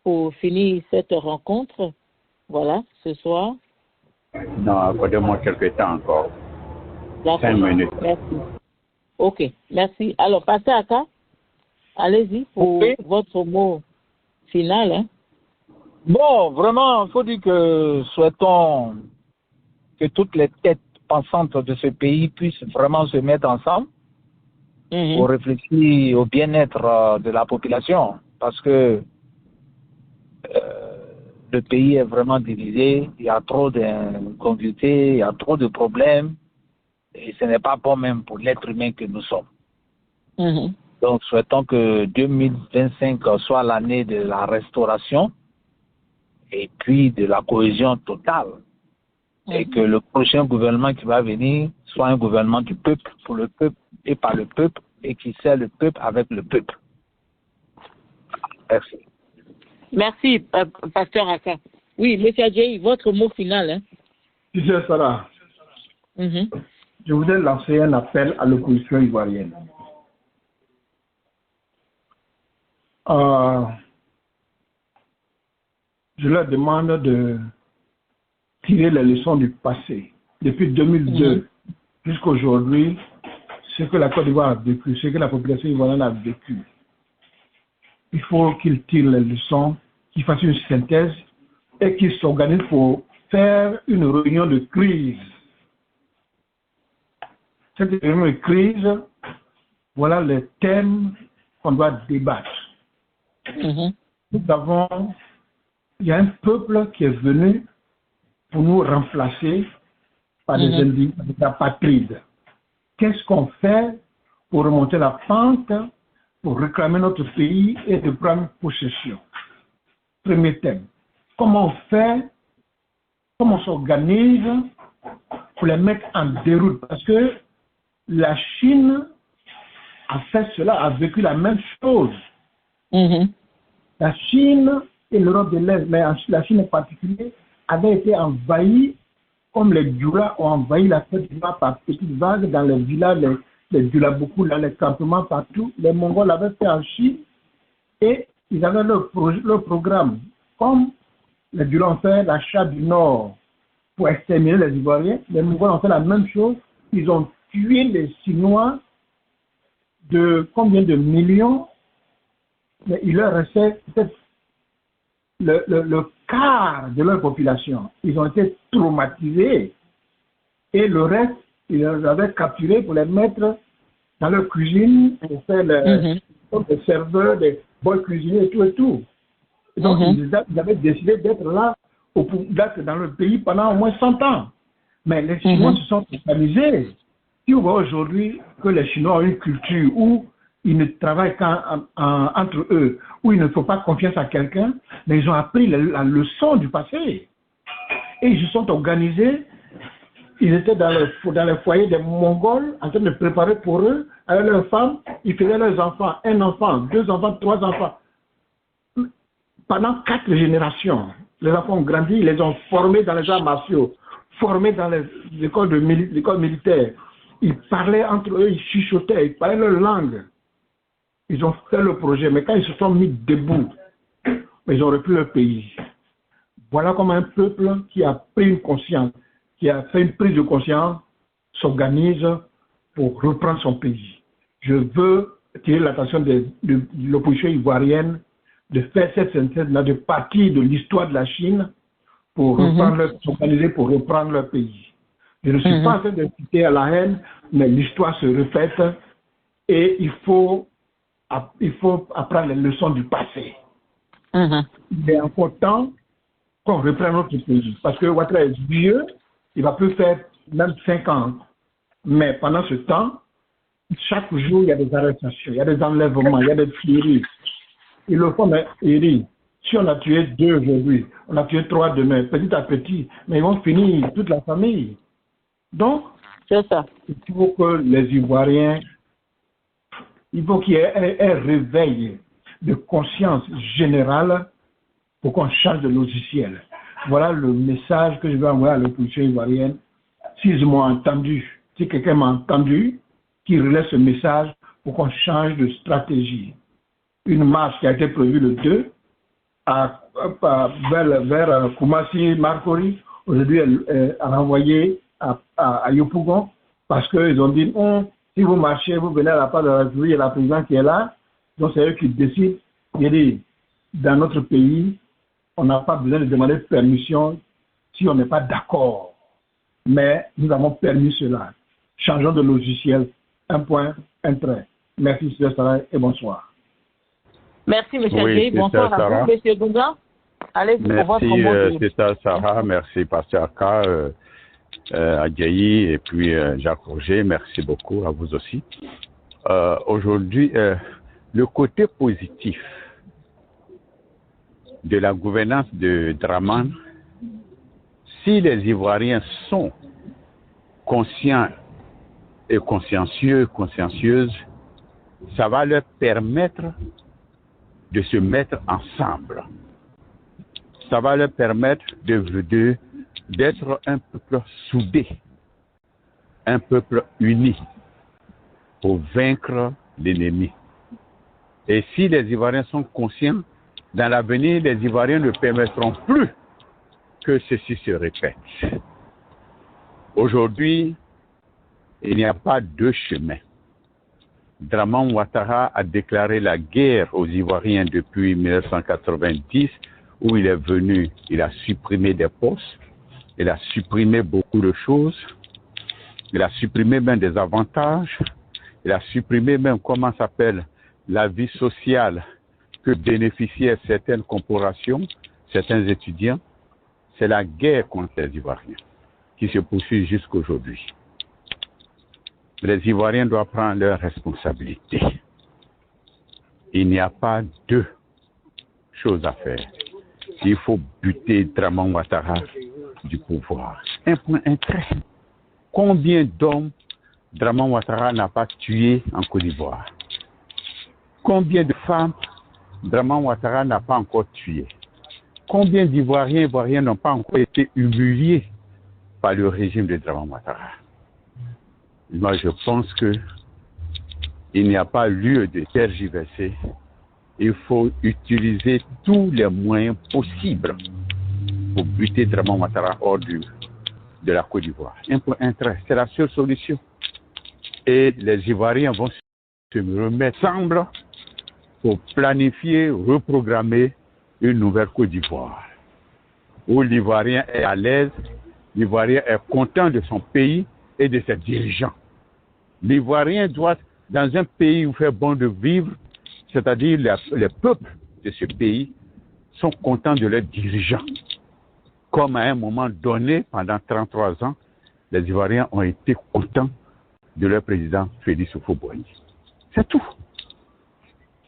pour finir cette rencontre. Voilà, ce soir. Non, accordez-moi quelques temps encore. 5 minutes. Merci. Ok, merci. Alors, passez à ça. Allez-y pour votre mot final. Hein. Bon, vraiment, il faut dire que souhaitons que toutes les têtes pensantes de ce pays puissent vraiment se mettre ensemble pour réfléchir au bien-être de la population. Parce que le pays est vraiment divisé, il y a trop d'inconduité, il y a trop de problèmes. Et ce n'est pas bon même pour l'être humain que nous sommes. Donc, souhaitons que 2025 soit l'année de la restauration et puis de la cohésion totale. Et que le prochain gouvernement qui va venir soit un gouvernement du peuple, pour le peuple et par le peuple, et qui sert le peuple avec le peuple. Merci. Merci, Pasteur Aka. Oui, M. Adjaï, votre mot final. Hein? Tu sais, Sarah, je voudrais lancer un appel à l'opposition ivoirienne. Je leur demande de tirer les leçons du passé. Depuis 2002 jusqu'à aujourd'hui, ce que la Côte d'Ivoire a vécu, ce que la population ivoirienne a vécu. Il faut qu'ils tirent les leçons, qu'ils fassent une synthèse et qu'ils s'organisent pour faire une réunion de crise. Cette réunion de crise, voilà les thèmes qu'on doit débattre. Nous avons, il y a un peuple qui est venu pour nous remplacer par des apatrides. Qu'est-ce qu'on fait pour remonter la pente, pour réclamer notre pays et de prendre possession? Premier thème. Comment on fait, comment on s'organise pour les mettre en déroute? Parce que la Chine a fait cela, a vécu la même chose. La Chine et l'Europe de l'Est, mais la Chine en particulier, avait été envahie comme les Djoula ont envahi la Côte d'Ivoire par petites vagues dans les villages, les Djoula beaucoup, dans les campements partout. Les Mongols l'avaient fait en Chine et ils avaient leur programme. Comme les Djoula ont fait l'achat du Nord pour exterminer les Ivoiriens, les Mongols ont fait la même chose. Ils ont tué les Chinois de combien de millions, mais il leur restait peut-être le quart de leur population. Ils ont été traumatisés et le reste, ils les avaient capturés pour les mettre dans leur cuisine, pour faire comme des serveurs, des bols cuisiniers et tout et tout. Et donc, ils avaient décidé d'être là, d'être dans le pays pendant au moins 100 ans. Mais les Chinois se sont organisés. Si on voit aujourd'hui que les Chinois ont une culture où ils ne travaillent qu'entre eux, où il ne faut pas confiance à quelqu'un, mais ils ont appris la leçon du passé. Et ils se sont organisés ils étaient dans les foyers des Mongols en train de préparer pour eux, avec leurs femmes, ils faisaient leurs enfants, 1 enfant, 2 enfants, 3 enfants. Pendant 4 générations, les enfants ont grandi, ils les ont formés dans les arts martiaux, formés dans les écoles militaires. Ils parlaient entre eux, ils chuchotaient, ils parlaient leur langue. Ils ont fait le projet, mais quand ils se sont mis debout, ils ont repris leur pays. Voilà comment un peuple qui a pris une conscience, qui a fait une prise de conscience, s'organise pour reprendre son pays. Je veux tirer l'attention de l'opposition ivoirienne de faire cette synthèse-là, de partir de l'histoire de la Chine pour s'organiser pour reprendre leur pays. Je ne suis pas en train de citer à la haine, mais l'histoire se répète et il faut apprendre les leçons du passé. Il est encore temps qu'on reprenne notre pays. Parce que Ouattara est vieux, il va plus faire même 5 ans. Mais pendant ce temps, chaque jour, il y a des arrestations, il y a des enlèvements, il y a des tueries. Ils le font, mais si on a tué 2 aujourd'hui, on a tué 3 demain, petit à petit, mais ils vont finir toute la famille. Donc, c'est ça. Il faut que les Ivoiriens, il faut qu'il y ait un réveil de conscience générale pour qu'on change de logiciel. Voilà le message que je vais envoyer à l'opposition ivoirienne. S'ils m'ont entendu, si quelqu'un m'a entendu, qu'il relaie ce message pour qu'on change de stratégie. Une marche qui a été prévue le 2 vers Koumassi Marcory, aujourd'hui elle a renvoyé à Yopougon parce qu'ils ont dit si vous marchez, vous venez à la part de la République, il y a la présidente qui est là, donc c'est eux qui décident. Il dit, dans notre pays, on n'a pas besoin de demander permission si on n'est pas d'accord. Mais nous avons permis cela. Changeons de logiciel. Un point, un trait. Merci, M. Sarah, et bonsoir. Merci, M. Adjaye. Bonsoir à vous, M. Douga. Allez, merci, c'est Sarah. Merci, Pasteur Aka, Adjaye, et puis Jacques Roger. Merci beaucoup à vous aussi. Aujourd'hui, le côté positif de la gouvernance de Dramane, si les Ivoiriens sont conscients et consciencieuses, ça va leur permettre de se mettre ensemble. Ça va leur permettre d'être un peuple soudé, un peuple uni pour vaincre l'ennemi. Et si les Ivoiriens sont conscients, dans l'avenir, les Ivoiriens ne permettront plus que ceci se répète. Aujourd'hui, il n'y a pas 2 chemins. Dramane Ouattara a déclaré la guerre aux Ivoiriens depuis 1990, où il est venu, il a supprimé des postes, il a supprimé beaucoup de choses, il a supprimé même des avantages, il a supprimé même, la vie sociale que bénéficiaient certaines corporations, certains étudiants. C'est la guerre contre les Ivoiriens qui se poursuit jusqu'aujourd'hui. Les Ivoiriens doivent prendre leurs responsabilités. Il n'y a pas 2 choses à faire. Il faut buter Dramane Ouattara du pouvoir. Un point, un trait. Combien d'hommes Dramane Ouattara n'a pas tué en Côte d'Ivoire? Combien de femmes Dramane Ouattara n'a pas encore tué? Combien d'Ivoiriens et Ivoiriens n'ont pas encore été humiliés par le régime de Dramane Ouattara? Moi, je pense qu'il n'y a pas lieu de tergiverser. Il faut utiliser tous les moyens possibles pour buter Dramane Ouattara hors de la Côte d'Ivoire. Un point, un trait, c'est la seule solution. Et les Ivoiriens vont se remettre ensemble pour planifier, reprogrammer une nouvelle Côte d'Ivoire, où l'Ivoirien est à l'aise, l'Ivoirien est content de son pays et de ses dirigeants. L'Ivoirien doit, dans un pays où il fait bon de vivre, c'est-à-dire les peuples de ce pays sont contents de leurs dirigeants. Comme à un moment donné, pendant 33 ans, les Ivoiriens ont été contents de leur président Félix Houphouët-Boigny. C'est tout.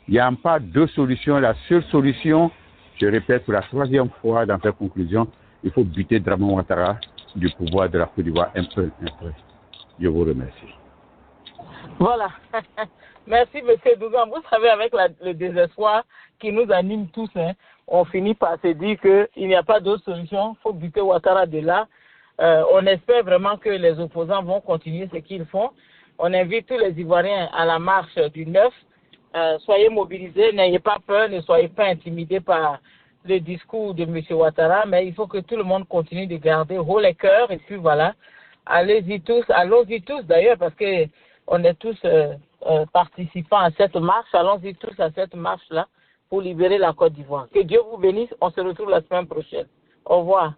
Il n'y a pas 2 solutions. La seule solution, je répète pour la 3e fois dans cette conclusion, il faut buter Dramane Ouattara du pouvoir de la Côte d'Ivoire un peu. Je vous remercie. Voilà. Merci, M. Dougan. Vous savez, avec le désespoir qui nous anime tous, hein, on finit par se dire qu'il n'y a pas d'autre solution. Il faut buter Ouattara de là. On espère vraiment que les opposants vont continuer ce qu'ils font. On invite tous les Ivoiriens à la marche du 9. Soyez mobilisés, n'ayez pas peur, ne soyez pas intimidés par le discours de M. Ouattara, mais il faut que tout le monde continue de garder haut les cœurs. Et puis voilà, allons-y tous d'ailleurs, parce que on est tous participants à cette marche. Allons-y tous à cette marche-là pour libérer la Côte d'Ivoire. Que Dieu vous bénisse. On se retrouve la semaine prochaine. Au revoir.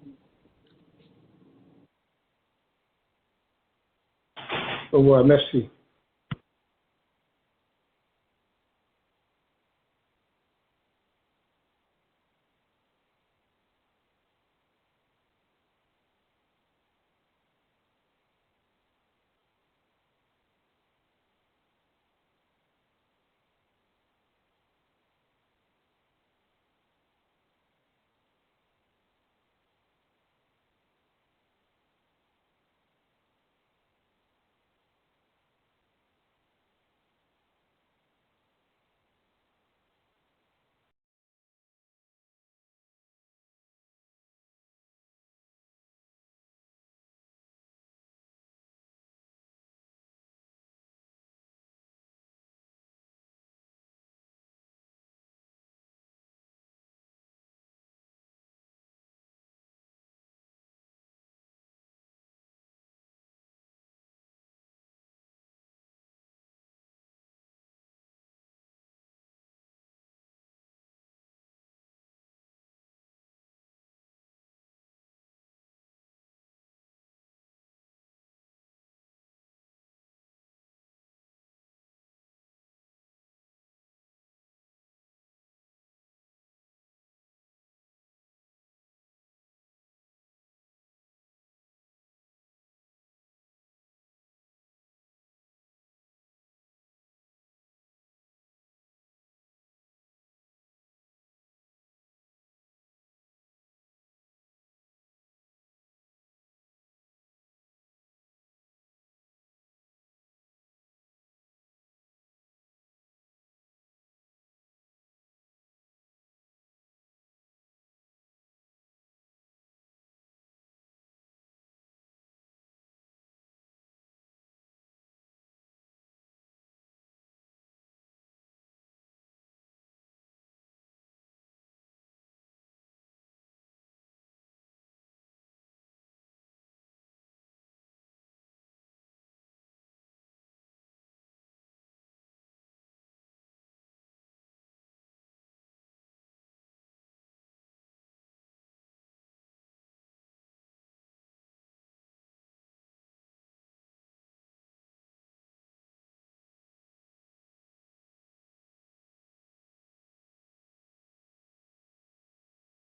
Au revoir. Merci.